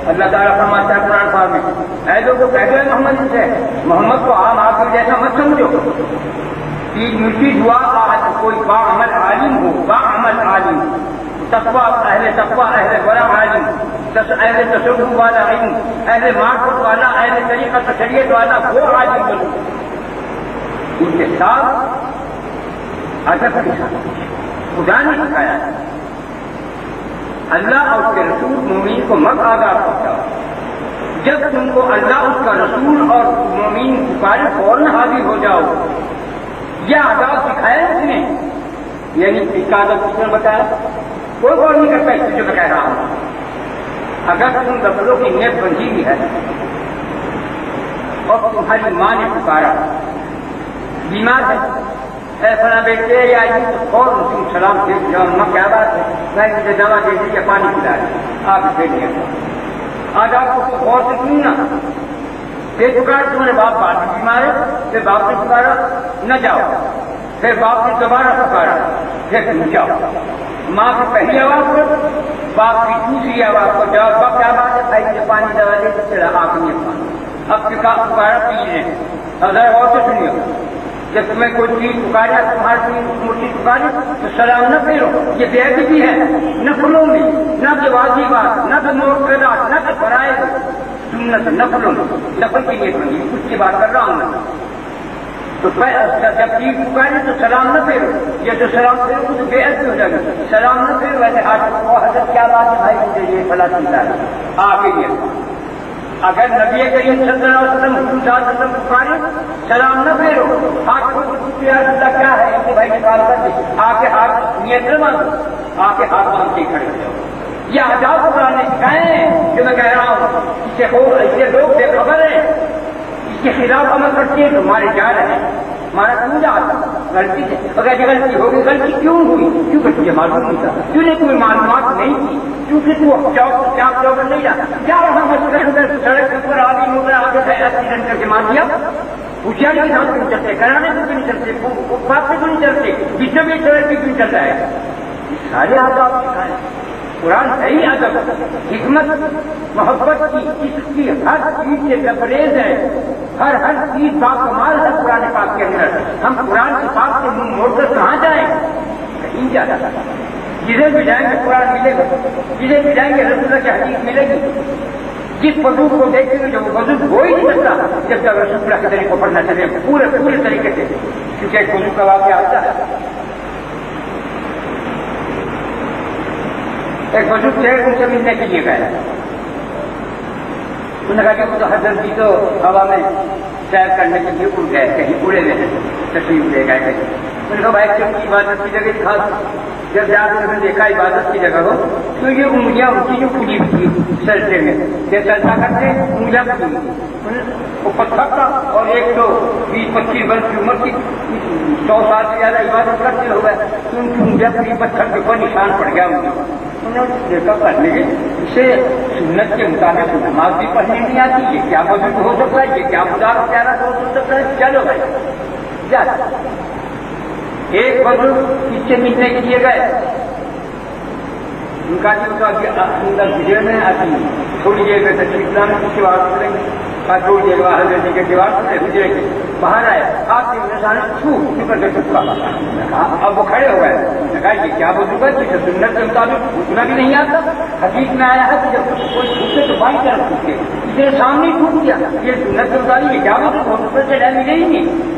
Speaker 2: اللہ تعالیٰ فرماتا ہے قرآن پاک میں اے لوگوں کہہ دو محمد سے محمد کو عام آدمی جیسا مت سمجھو میٹھی دعا کوئی باعمل عالم ہو باعمل عالم تقویٰ اہل ورع عالم اہل تصوف والا علم اہل معرفت والا اہل طریقت شریعت والا وہ عالم بنو ان کے ساتھ ادب کے ساتھ خدا نے سکھایا ہے اللہ اور اس کے رسول مومین کو مت آگاہ پہنچاؤ جب تم کو اللہ اس کا رسول اور مومین پکارے فوراً حاضر ہو جاؤ یہ آداب سکھایا اس نے، یعنی اس کا آداب کس نے بتایا؟ کوئی غور نہیں کرتا اس جو میں کہہ رہا ہوں. اگر تم لفظوں کی نیت بنی ہوئی ہے اور تمہاری ماں نے پکارا بیمار ہے فلاں بیٹے یا آئیے تو فوراً تم سلام دے جاؤ، ماں کیا بات ہے، میں مجھے دوا دے دی کہ پانی پلا دیں، آپ دے دیا. آج آپ کو غور سے سننا، ایک پکار تمہارے باپ بعد میں بیمار ہے، پھر باپ نے پکارا نہ جاؤ، پھر باپ نے دوبارہ پکارا پھر تم جاؤ. ماں کی پہلی آواز پر باپ کی دوسری آواز پر جاؤ، باپ کیا بات ہے بھائی مجھے پانی دوا دے تو چلا آپ نے پانی اب پکارا پی لیں. ذرا غور سے سنیے، جب تمہیں کوئی چیز پکارے تمہاری مورتی پکارے تو سلام نہ پھیرو. یہ بے ادبی ہے، نفلوں میں نہ کہ واضح بات، نہ کہ موقعات، نہ کہ فرائض سنت، نفلوں نفل کی نیت بنی کچھ کی بات کر رہا ہوں میں. تو جب چیز پکارے تو سلام نہ پھیرو. یہ جو سلام پھیرو تو بے ادبی ہو جائے گا. سلام نہ پھیرو ویسے حضرت کیا بات ہے بھائی مجھے یہ فلاں چیز ہے آگے یہ. اگر نبی کریم صلی اللہ علیہ وسلم حضور صلی اللہ علیہ وسلم پکارے سلام نہ پھیرو، ہاتھ کو کیا ہے کہ بھائی نکال کر دے، آپ کے ہاتھ نیت نہ باندھو، آپ کے ہاتھ باندھ کے کھڑے ہو جاؤ. یہ آداب قرآن نے سکھائے ہیں جو میں کہہ رہا ہوں. اس سے لوگ بے خبر ہیں، اس کے خلاف عمل کرتے ہیں تو مارے جا رہے ہیں. ہمارا کیوں جاتا غلطی سے، اگر یہ غلطی ہوگی غلطی کیوں ہوئی؟ کیونکہ تجھے معلوم نہیں تھا، کیوں نے کوئی معلومات نہیں کی، کیونکہ تو چوک نہیں جا رہا سڑک کے اوپر آدمی ہو گیا آگے ایکسیڈنٹ کر کے مار دیا. ہوشیاری کے ساتھ کیوں چلتے، کرانے سے کیوں نہیں چلتے، بات سے کیوں نہیں چلتے، بیچ میں سڑک پہ کیوں چلتا ہے؟ سارے آداب سکھائے قرآن. صحیح ادب، حکمت، محبت کی، اس کی ہر چیز سے تبریز ہے، ہر چیز با کمال ہے قرآن پاک کے اندر. ہم قرآن کے پاک سے منہ موڑ کر کہاں جائیں؟ کہیں جا رہا. جسے بھی جائیں گے قرآن ملے گا، جسے بھی جائیں گے رسول اللہ کی حدیث ملے گی. جس وضو کو دیکھیں گے جو وضو ہو ہی نہیں سکتا جب تک رسول اللہ کے طریقے کو پڑھنا چلے پورے طریقے سے، کیونکہ ایک وضو کا واقعہ آتا ہے. ایک بزرگ تھے ان سے ملنے کے لیے گئے. انہوں نے کہا کہ وہ تو حضرت جی تو ہوا میں سیر کرنے کے لیے اڑ گئے، کہیں اڑے ہوئے ہیں، تشریف لے گئے کہیں. انہوں نے کہا بھائی کیوں عبادت کی جگہ دکھا دو. جب جا کے انہوں نے دیکھا عبادت کی جگہ ہو تو یہ انگلیاں ان کی جو کھلی ہوئی تھی سجدے میں، جب سجدہ کرتے انگلیاں کھلی وہ پتھر کا، اور ایک تو 20-25 برس کی عمر کی 100 سال سے زیادہ عبادت کرتے ہو گئے تو ان کی انگلیاں کھلی پتھر کے اوپر نشان پڑ گیا. انہوں نے دیکھا پڑھنے کے اسے سنت کے مطابق نماز بھی پڑھنے نہیں آتی، یہ کیا بزرگ ہو سکتا ہے، یہ کیا خدا کا پیارا ہو سکتا ہے. چلو بھائی جا. ایک بزرگ پیچھے ملنے کے لیے گئے. ان کا اندر بھیڑ میں آتی تھوڑی دیر میں تشریف لانے کی دیوار کریں گے اور تھوڑی دیر بعد حضرت کے دیوار سے گزرے کے باہر آئے. آپ کے نشان کر کے چپکا. اب وہ کھڑے ہو گئے. کہا یہ کیا بزرگ ہے جسے سنت کے مطابق اتنا بھی نہیں آتا. حدیث میں آیا ہے کہ جب کوئی پوچھے تو بائیں طرف پوچھے، اسے سامنے ٹوٹ گیا. یہ سنت کے مطابق یہ کیا بزرگ ہو سکتا چلا ملے ہی نہیں.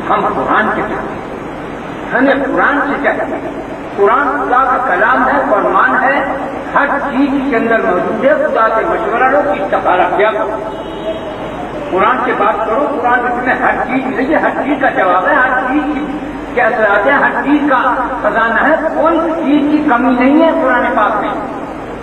Speaker 2: ہم قرآن کے ساتھ، ہمیں قرآن سے کیا کرنا ہے؟ قرآن خدا کا کلام ہے، فرمان ہے، ہر چیز کے اندر موجود ہے. خدا سے مشورہ لو، استخارہ کیا کرو، قرآن سے بات کرو. قرآن میں ہر چیز ملے گی، ہر چیز کا جواب ہے، ہر چیز کی کیا اثرات ہیں، ہر چیز کا خزانہ ہے. کوئی چیز کی کمی نہیں ہے قرآن پاک میں.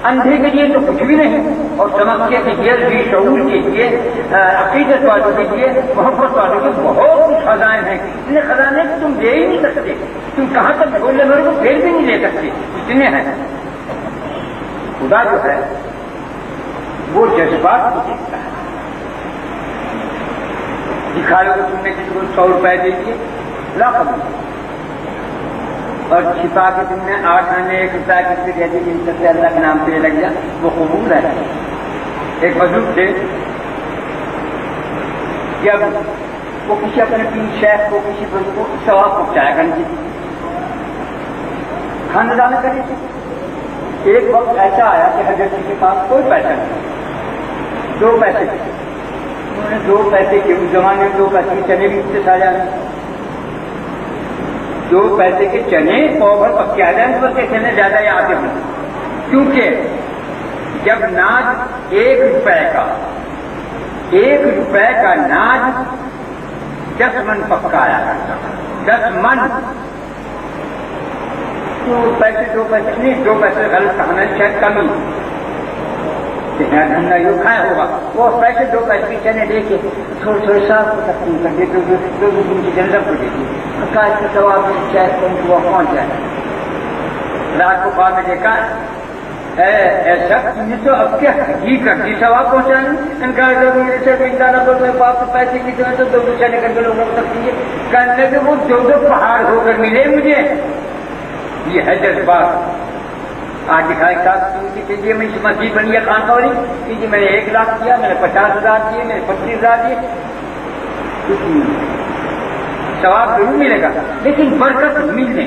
Speaker 2: اندھے کے لیے تو کچھ بھی نہیں، اور سمجھنے کے لیے بھی، شعور کے لیے، عقیدت والوں کے لیے، محبت والوں کے بہت کچھ خزانے ہیں. اتنے خزانے تم دے ہی نہیں سکتے. تم کہاں تک بولنے میرے کو پھر بھی نہیں لے سکتے، اتنے ہیں. خدا جو ہے وہ جذبات کو دیکھتا ہے. دکھائے ہوئے تم نے کسی کو 100 روپئے دے دیے لاکھ، اور چھپا کے تم نے 8 آنے 1 روپیہ کسی سے کہتی جن سے اللہ کے نام پہ لگ گیا وہ قبول ہے. ایک بزرگ تھے، جب وہ کسی اپنے پیر شیخ کو کسی بزرگ کو ثواب پہنچایا کرنے کی خاندان کری تھی. ایک وقت ایسا آیا کہ حضرت کے پاس کوئی پیسہ نہیں، 2 پیسے تھے. انہوں نے 2 پیسے کے اس زمانے میں 2 پیسے کے چنے بھی اس سے ساجا نہیں. 2 پیسے کے چنے پاؤ بھر پکے آ جائیں تو کے چنے زیادہ ہی آتے ہوں، کیونکہ جب ناج 1 روپے کا ناج 10 من پکایا کرتا تھا، 10 من. تو پیسے 2 پیسے نہیں، 2 پیسے غلط کہنا شاید کمی دھندا یوں کھایا ہوگا. وہ پیسے 2 پیسے کی چنے دے کے تھوڑے تھوڑے صاف کو تقسیم کر کے 2 دن کی جنت کو دیتی. کا ثواب شاید وہ پہنچ جائے. رات کو بعد میں دیکھا ایسا تو اب کیا حقیقت کی ثواب پہنچانا ان کا باپ کو پیسے کی جو ہے تو 2 چنے کر کے لوگوں کو تقسیم کرنے کے وہ 2 پہاڑ ہو کر ملے مجھے. یہ ہے جذبات. آج دکھائے صاحب کیجیے میں اس مسجد بنی ہے خانقاہ والی کیجیے، میں نے 1 لاکھ کیا، میں نے 50,000 دیے، میں نے 25,000 دیے. ثواب ضرور ملے گا لیکن برکت ملنے.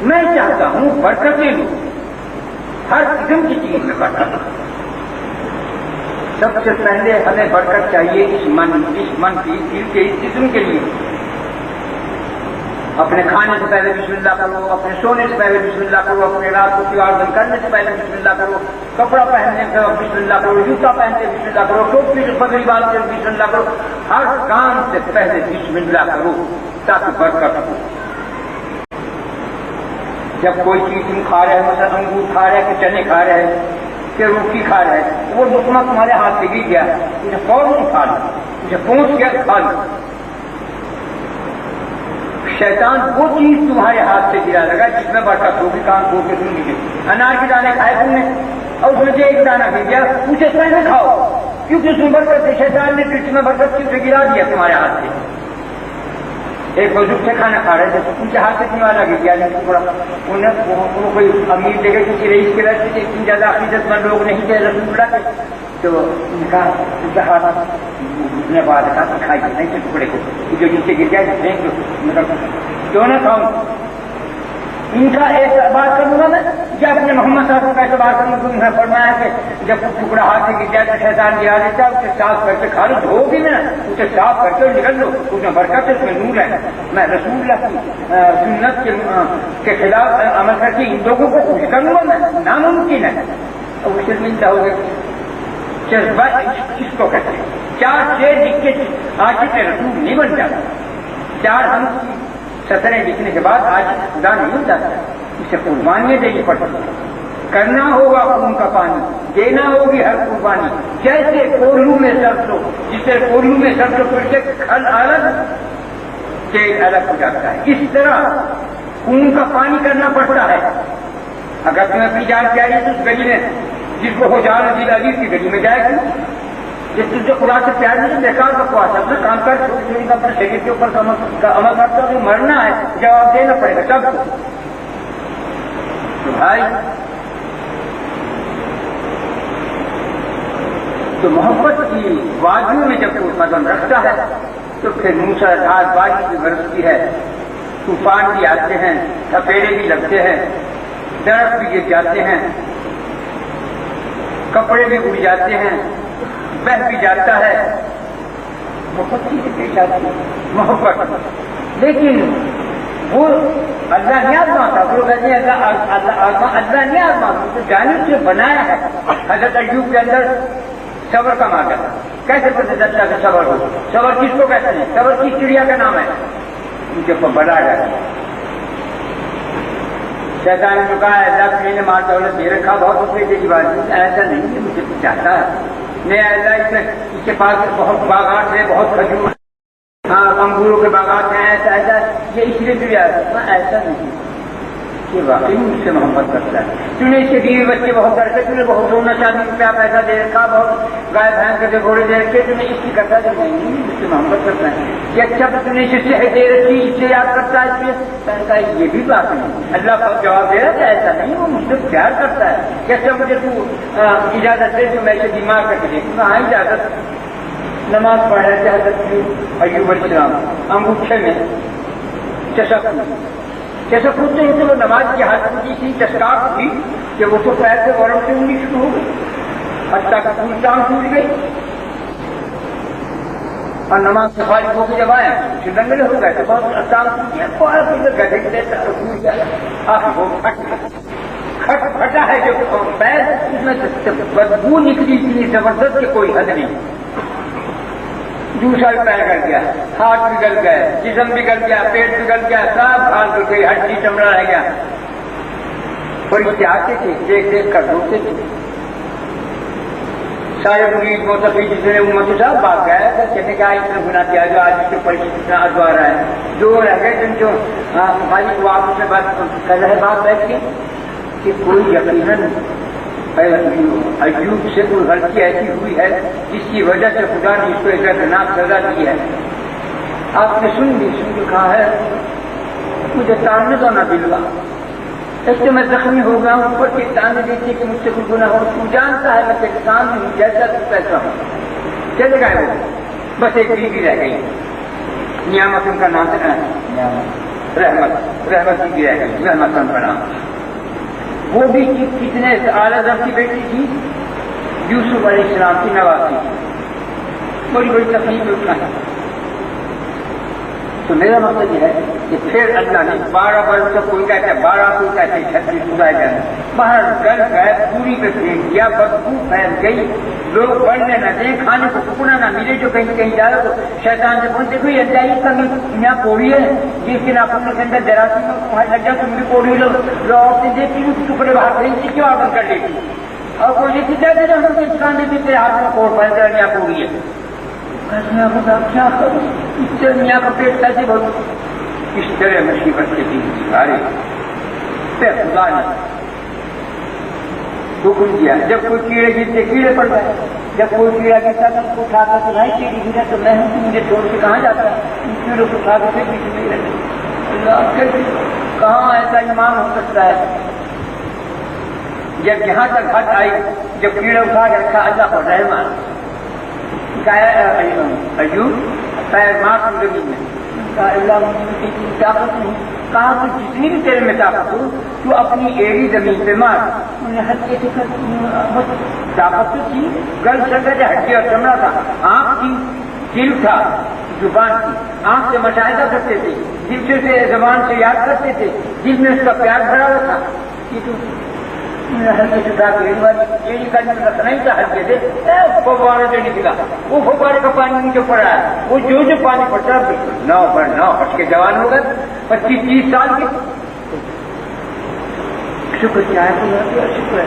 Speaker 2: میں چاہتا ہوں برکتیں لوں، ہر قسم کی چیز میں برکت. سب سے پہلے ہمیں برکت چاہیے اس من کی دل کے اس جسم کے لیے. اپنے کھانے سے پہلے بسم اللہ کرو، اپنے سونے سے پہلے بسم اللہ کرو، اپنے رات کو کیوار بند کرنے سے پہلے بسم اللہ کرو، کپڑا پہننے سے بسم اللہ کرو، جوتا پہنتے بسم اللہ کرو، ٹوپی سے پگڑی باندھ کے بسم اللہ کرو. ہر کام سے پہلے بسم اللہ کرو تاکہ برکت ہو. جب کوئی چیز تم کھا رہے مثلا انگور کھا رہے کہ چنے کھا رہے کہ روٹی کھا رہے، وہ لقمہ تمہارے ہاتھ سے گر گیا، مجھے فوراً کھا لو، مجھے پہنچ گیا کھا لو. شیطان وہ چیز تمہارے ہاتھ سے گرا لگا جس میں برکت ہوگی. کام کھول کے تم لیجیے. انار کے دانے کھائے تم نے اور اس میں سے 1 دانہ گر گیا، اسے پہلے کھاؤ کیونکہ اس میں برکت ہے. شیطان نے پھر میں برکت کی اسے گرا دیا تمہارے ہاتھ سے. ایک بزرگ سے کھانا کھا رہے تھے، ان کے ہاتھ سے تمہارا گر گیا. تھوڑا انہیں کوئی امیر جگہ کسی رئیس کے رہتے تھے، اتنی زیادہ عقیدت مند لوگ نہیں تھے رسول اللہ کے، تو ان کا ہاتھ نے بعد کہا کھائیے نہیں تو ٹکڑے کو جو جن سے گر گیا مطلب کیوں نہ کھاؤں. ان کا ایک بات کروں گا میں جب اپنے محمد صاحب کا اعتبار کروں گا. انہیں فرمایا کہ جب ٹکڑا ہاتھ سے گر جائے تو شیطان گرا دیتا ہے، اسے صاف کر کے کھا لو. دھو بھی نا اسے صاف کر کے نکل لو، اس میں برکت ہے، اس میں نور ہے. میں رسول اللہ کی سنت کے خلاف عمل کر کے ان لوگوں کو خوش کروں گا میں ناممکن ہے. اور اس سے ملتا ہوگا جذبہ اس کو کہتے ہیں. 4 شعر لکھ کے عاشق رسول نہیں بن جاتا. 4 ہم سطریں لکھنے کے بعد آج خدا نہیں بن جاتا. اسے قربانیاں دینی پڑتی ہیں. کرنا ہوگا خون کا پانی، دینا ہوگی ہر قربانی. جیسے کوہلو میں سرسو، جسے کوہلو میں سرسو پھر سے کھل الگ تیل الگ ہو جاتا ہے، اس طرح خون کا پانی کرنا پڑتا ہے. اگر تمہیں اپنی جان پیاری ہے تو اس گلی میں جس کو ہو جان عزیز عزیز کی گلی میں جائے گا. جس تم سے خدا سے پیار نہیں بیکار بکواس ہے. اپنا کام کر چھوٹی چھوٹی کا اپنے شریر کے اوپر عمل کرتا ہوں. مرنا ہے جواب دینا پڑے گا سب کو. تو بھائی تو محبت کی وادیوں میں جب کوئی قدم رکھتا ہے تو پھر موسلادھار بارش بھی برستی ہے، طوفان بھی آتے ہیں، تھپیڑے بھی لگتے ہیں، درخت بھی گر جاتے ہیں، کپڑے بھی اڑ جاتے ہیں، بہ بھی جاتا ہے، بہت چیزیں پیش آتی ہیں. محبت لیکن وہ اللہ نہیں آزماتا. وہ کہتے ہیں اللہ نہیں آزماتا، تو جانب سے بنایا ہے. حضرت ایوب کے اندر صبر کا ماں تھا. کیسے پتہ چلتا کہ صبر ہو؟ صبر کس کو کہتے ہیں؟ صبر کس چڑیا کا نام ہے؟ ان کے اوپر بڑا جاتا ہے. شیطان نے کہا اللہ نے مال دولت دے رکھا بہت اس کی بات ایسا نہیں ہے، مجھے کچھ چاہتا ہے نہیں. اللہ اس کے پاس بہت باغات ہیں، بہت کھجور انگوروں کے باغات ہیں، ایسا ایسا یہ اس لیے بھی ایسا نہیں. یہ واقعی مجھ سے محبت کرتا ہے. تو نے اس کے بیوی بچے بہت کرتے، تو نے بہت سونا چاندی روپیہ پیسہ دے رکھا، بہت گائے بھینس کے گھوڑے دے رکھے، تو نے اس کی کرتا ہے نہیں مجھ سے محبت کرتا ہے. یہ اچھا تو نے اس سے دے رکھی، اس سے یاد کرتا ہے، اس لیے کہتا ہے یہ بھی بات نہیں. اللہ کا جواب دے رہا ہے ایسا نہیں، وہ مجھ سے پیار کرتا ہے. جیسے مجھے تو اجازت دے تو میں اسے بیمار کر کے دیکھوں گا. ہاں اجازت. نماز پڑھ رہے تھے حضرت ایوب علیہ السلام، انگوٹھے میں چشک پوچھتے ہیں تو وہ نماز کی حالت کی تھی، چسکاٹ تھی کہ وہ تو پیر سے ورم سے انگلی شروع ہو گئی، حتیٰ کہ پوری ٹانگ ٹوٹ گئی. اور نماز سے فارغ ہو کے جب آئے دنگلے ہو گئے تو بہت ٹانگ ٹوٹ گیا. گدھے کے کھٹ پھٹا ہے جو پیر، اس میں بدبو نکلی اتنی زبردست کہ کوئی حد نہیں. دوسرا بھی پیر گل گیا، ہاتھ بھی گل گئے، جسم بھی گل گیا، پیٹ بھی گل گیا، سب کھال گل گئی، ہڈی چمڑا رہ گیا. فرشتے آتے تھے، دیکھ دیکھ کر روتے تھے. سارے مرید متقی جتنے امت صاحب بھاگ گئے تو کہنے کا اتنا گناہ کیا جو آج کے فرشتے اتنا ادوا رہا ہے. جو رہ گئے جن جو خالی وہ آپ سے بات کر رہے بات بیٹھ کے کہ کوئی یقیناً ایوب سے کوئی غلطی ایسی ہوئی ہے جس کی وجہ سے خدا نے اس کو ایک دردناک سزا دی ہے. آپ نے سن کے کہا ہے مجھے تاننے دو نہ دلوا، اس سے میں زخمی ہو گیا ہوں، اوپر کے تانے دیتی کہ مجھ سے کوئی گناہ ہو. تو جانتا ہے میں تیرے سامنے ہوں، جیسا تو کیسا ہوں. چلے گئے وہ، بس ایک بیوی رہ گئی، نعمت ان کا نام ہے، رحمت بیوی رہ گئی، رحمت ان کا نام. وہ بھی کتنے اعلیٰ کی بیٹی تھی، یوسف علیہ السلام کی نواسی تھی. بڑی بڑی تکلیف میں اٹھنا ہے. تو میرا مقصد یہ ہے کہ پھر اللہ نے 12 برس تک کوئی کہتا ہے 12 کوئی کہتے ہیں 36 سدائے گئے، باہر گل گئے، پوری پہ پھینک دیا، بدبو پھیل گئی، لوگ بڑھنے نہ دیں، کھانے کو ٹکڑا نہ ملے. جو کہیں کہیں جائے تو شیطان سے پوچھتے کوئی انتہائی کمی یہاں کوڑی ہے جس کے ناخن کے اندر جراثیم لگ جائے، تم بھی کوڑی لو عورتیں دیکھتی ہوں ٹکڑے باہر پھینکتی کیوں آڈر کر لیتی. اور کوئی یہ چیزیں دے ہم انسان دیتی تیرے ہاتھ میں کوڑ پھیل کر یہاں کوڑی ہے. کیا کروں اس سے میاں کا پیٹ کیسے بھروں. اس طرح مصیبت کے دن گزارے پہ خدا نے حکم دیا. جب کوئی کیڑے گرتے کیڑے پڑ گئے، جب کوئی کیڑا گرتا تھا اس کو اٹھا کر تو نہیں کیڑی گرا تو میں ہوں کہ مجھے چھوڑ کے کہاں جاتا ہے. ان کیڑوں کو اٹھا کر پیچھے نہیں رہتے. اللہ کہاں ایسا ایمان ہو سکتا ہے. جب یہاں تک حد آئی، جب کیڑا اٹھا کے رکھا اللہ کو رحمان ایوب پیر مار زمین میں، اللہ مجھے طاقت نہیں. کہا تو جتنی بھی تیرے میں طاقت ہو تو اپنی ایڑی زمین پہ مار. ہلکے سے طاقت تو تھی، گل سکے تھے، ہڈی اور چمڑا تھا، آنکھ تھی، دل تھا، زبان تھی. آنکھ سے مشاہدہ کرتے تھے، دل سے زبان سے یاد کرتے تھے، دل میں اس کا پیار بھرا ہوا تھا. یہ تو ہلکے سے ایڑی کا رکھنا ہی تھا. ہلکے سے فوارے سے نکلا، وہ فوارے کا پانی مجھے پڑا ہے. وہ جو پانی پڑتا ہے 9 ہٹ کے جوان ہو گئے، 25-30 سال کے. شکر کیا ہے، شکر ہے.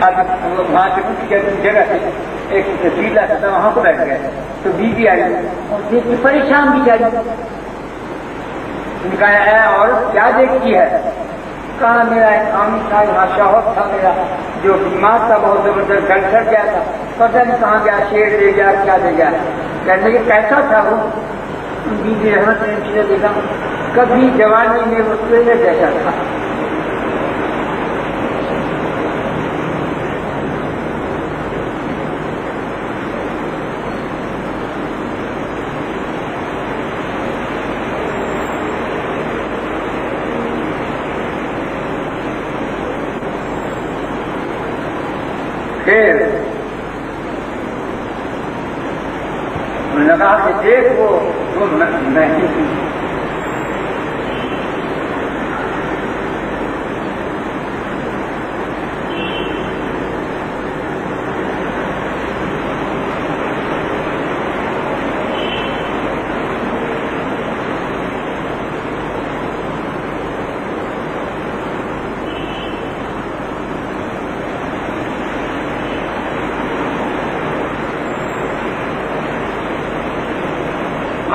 Speaker 2: اب وہاں سے کچھ جگہ سے ایک ضلع تھا وہاں کو بیٹھ گئے تو بیوی آئی اور دیکھ کے پریشان بھی جاری. ان کا ہے اور کیا دیکھتی ہے. کہاں میرا ایک عام تھا، یہاں شوہر تھا میرا جو بیمار تھا، بہت زبردست گل کر گیا تھا، پتہ نہیں کہاں گیا، شیر دے گیا کیا دے گیا. کہنے کہ کیسا تھا وہ. بیوی رحمت نے چیزیں دیکھا، کبھی جوانی میں اس کے جیسا تھا. پھر لگا کہ دیکھ وہ میں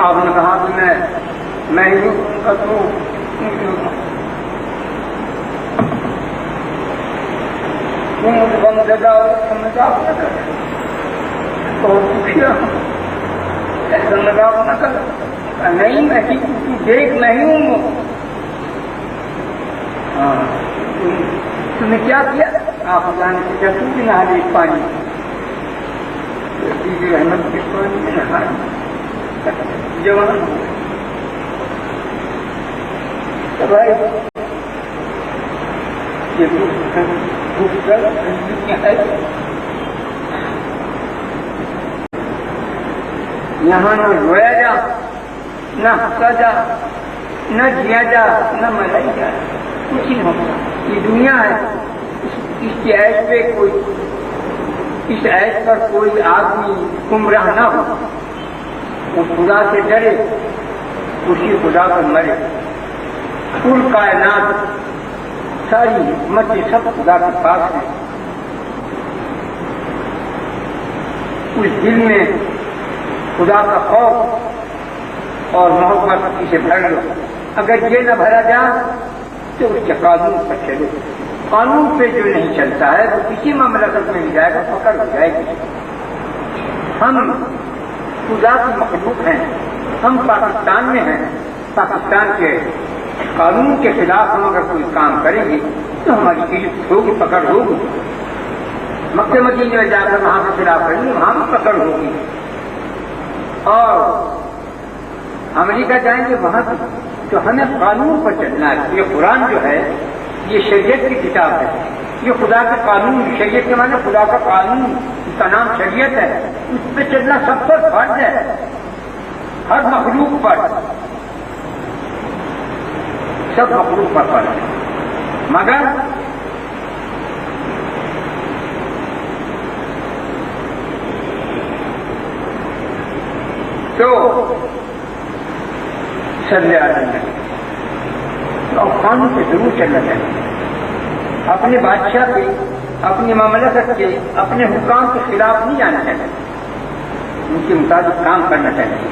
Speaker 2: آپ نے کہا کہ میں ہی بند جاؤ نقاب نہ کر، بہت دکھیا ایسا نقاب نہ کر. نہیں میں دیکھ نہیں ہوں. ہاں تم نے کیا کیا؟ آپ جانے سے کیا تم بھی نہا لی پانی. بیوی رحمت کے پانی میں نہا جوان بھائی یہاں نہ رویا جا، نہ ہنسا جا، نہ جیا جا، نہ مرائی جا، کچھ نہیں ہوتا. یہ دنیا ہے، اس کی عیش پہ کوئی، اس عیش پر کوئی آدمی گمراہ نہ ہو. وہ خدا سے ڈرے، اسی خدا کو مرے. کل کائنات ساری حکمتیں سب خدا کے پاس ہیں. اس دل میں خدا کا خوف اور محبت اسے بھر لو. اگر یہ نہ بھرا جائے تو اس کے قانون پر چلو. قانون پہ جو نہیں چلتا ہے تو کسی مملکت میں بھی جائے گا پکڑ ہو جائے گی. ہم خدا کی مخلوق ہیں، ہم پاکستان میں ہیں. پاکستان کے قانون کے خلاف ہم اگر کوئی کام کریں گے تو ہماری عزت ہوگی، پکڑ ہوگی. مکہ مدینے میں جا کر وہاں سے خلاف کریں گے، وہاں بھی پکڑ ہوگی. اور امریکہ جائیں گے وہاں بھی. تو ہمیں قانون پر چلنا ہے. یہ قرآن جو ہے یہ شریعت کی کتاب ہے. یہ خدا کے قانون، شریعت کے معنی خدا کا قانون، اس کا نام شریعت ہے. اس پہ چلنا سب پر فرض ہے، ہر مخلوق پر، سب مخلوق پر فرض ہے. مگر تو صلی اللہ علیہ وسلم اور قانون سے ضرور چلنا چاہیے. اپنے بادشاہ کے، اپنی مملکت کے، اپنے حکام کے خلاف نہیں جانا چاہیے. ان کے مطابق کام کرنا چاہیے.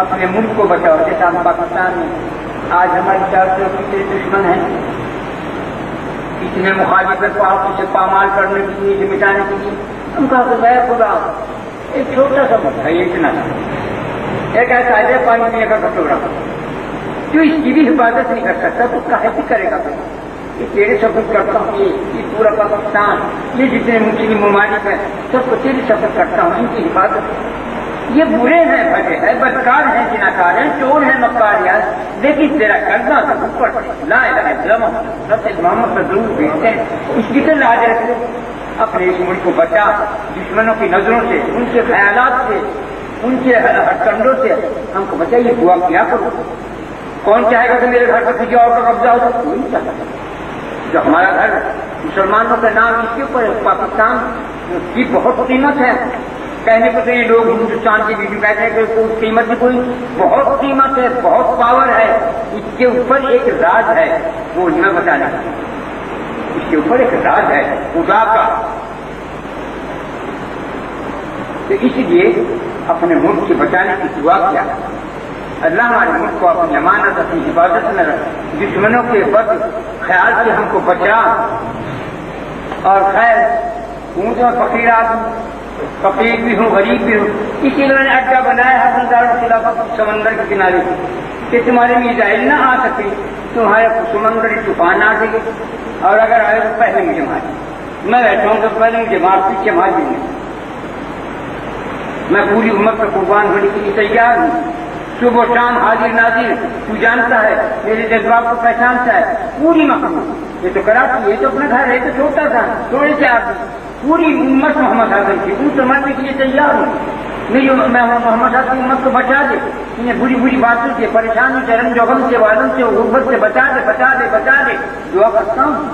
Speaker 2: اپنے ملک کو بچاؤ. جیسا ہم پاکستان میں آج ہماری 400 کتنے دشمن ہیں، اتنے مخالفت کو آپ سے پامال کرنے کے لیے، مٹانے کے لیے. ہم کہا کہ میں خدا ایک چھوٹا سا مت ہے، اتنا ایک ایسا ہے پانی پینے کا کٹورا، جو اس کی بھی حفاظت نہیں کر سکتا تو کہے بھی کرے گا. یہ تیرے سفر کرتا ہوں، یہ پورا پاکستان، یہ جتنے مسلم ممالک ہیں سب کو تیرے سفر کرتا ہوں، ان کی حفاظت. یہ برے ہیں، بھلے ہیں، بدکار ہیں، جناکار ہیں، چور ہیں، مکاریات، لیکن تیرا کرنا تو اوپر لا الہ الا اللہ محمد پر ضرور بھیجتے ہیں. اس کی تو لاج رکھو. اپنے اس ملک کو بچا دشمنوں کی نظروں سے، ان کے خیالات سے، ان کے ہتھکنڈوں سے. ہم کو بچائیے، دعا کیا کرو. کون چاہے گا کہ میرے گھر پر کسی اور کا قبضہ ہو؟ کوئی نہیں چاہتا. جو ہمارا گھر مسلمانوں کا نام اس کے اوپر ہے. پاکستان کی بہت قیمت ہے. کہنے کو تو یہ لوگ ہندوستان کی بھی کہتے ہیں کہ کوئی قیمت بھی کوئی، بہت قیمت ہے، بہت پاور ہے. اس کے اوپر ایک راز ہے، وہ میں بتانا. اس کے اوپر ایک راز ہے خدا کا. تو اس لیے اپنے ملک سے بچانے کی دعا کیا. اللہ ہمارے ملک کو اپنی امانت، اپنی حفاظت میں رکھ. دشمنوں کے بد خیال سے ہم کو بچا. اور خیر ہوں تو فقیر آدمی، فقیر بھی ہوں، غریب بھی ہوں. اسی لیے میں نے اڈا بنایا ہے خلافت سمندر کے کنارے کہ تمہارے میزائل نہ آ سکے، تمہارے سمندری طوفان آ سکے. اور اگر آئے تو پہلے مجھے مارے. میں بیٹھا ہوں تو پہلے مجھے مار، پیچھے مار دیں گے. میں پوری امت پر قربان ہونے کے لیے تیار ہوں. صبح شام حاضر ناظر. تو جانتا ہے، میرے جذبات کو پہچانتا ہے. پوری مخلوق، یہ تو کراچی، یہ تو اپنا گھر ہے، تو چھوٹا تھا، تھوڑے سے آدمی. پوری امت محمد حسن کی ان سے مرنے کے لیے تیار ہوں. میری میں محمد حسن کی امت کو بچا دے، انہیں بری بری باتوں سے، پریشانی سے، رنج و غم سے، والوں سے، غربت سے بچا دے، بچا دے، بچا دے. دعا کرتا ہوں.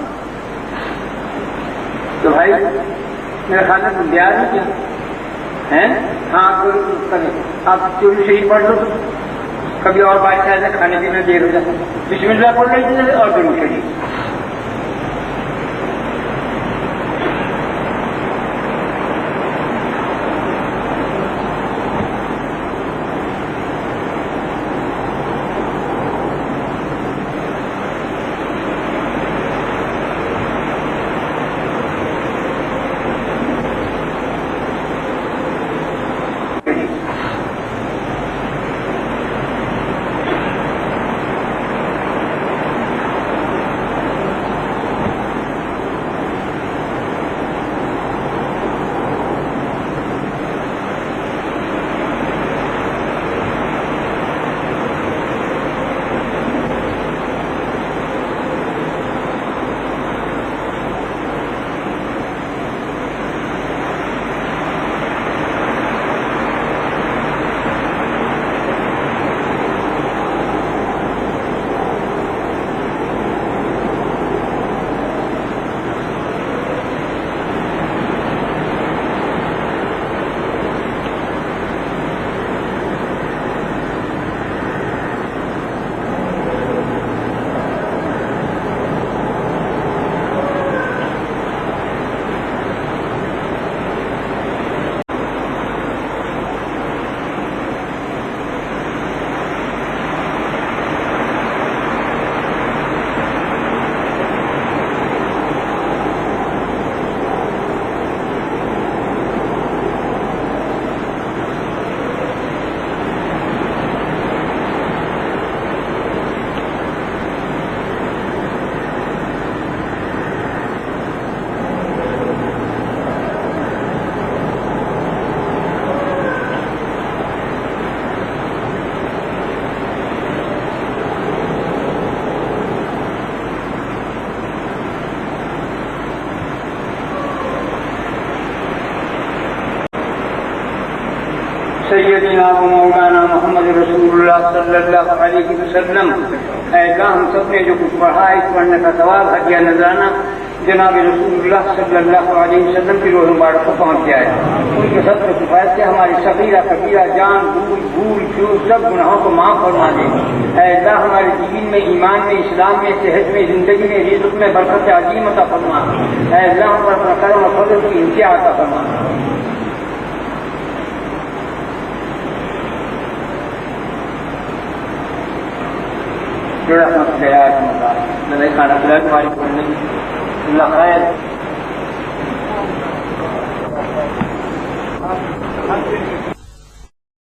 Speaker 2: تو بھائی میرے خیال میں تم تیار نہیں کیا ہیں؟ ہاں آپ چوری شہید پڑھ لو. کبھی اور بادشاہ سے کھانے پینے دیر ہو جاتا. بسم اللہ پڑھ لیجیے اور ضرور شہید. سیدنا و مولانا محمد رسول اللہ صلی اللہ علیہ وسلم. اے اللہ ہم سب نے جو کچھ پڑھا ہے اس پڑھنے کا ثواب ہدیہ نذرانہ جناب رسول اللہ صلی اللہ علیہ وسلم کی روح مبارک کو پہنچ جائے. ان کے سب کفایت سے ہماری صغیرہ کبیرہ جان بھول چوک سب گناہوں کو معاف فرما دے. اے اللہ ہمارے دین میں ایمان میں اسلام میں صحت میں زندگی میں رزق میں برکت عظیم عطا فرما. اے اللہ ہم پر اپنا کرم و فضل کی انتہا عطا فرما. جڑا مت گیا ہے کھانا پلا تمہاری پڑھنے اللہ خیر.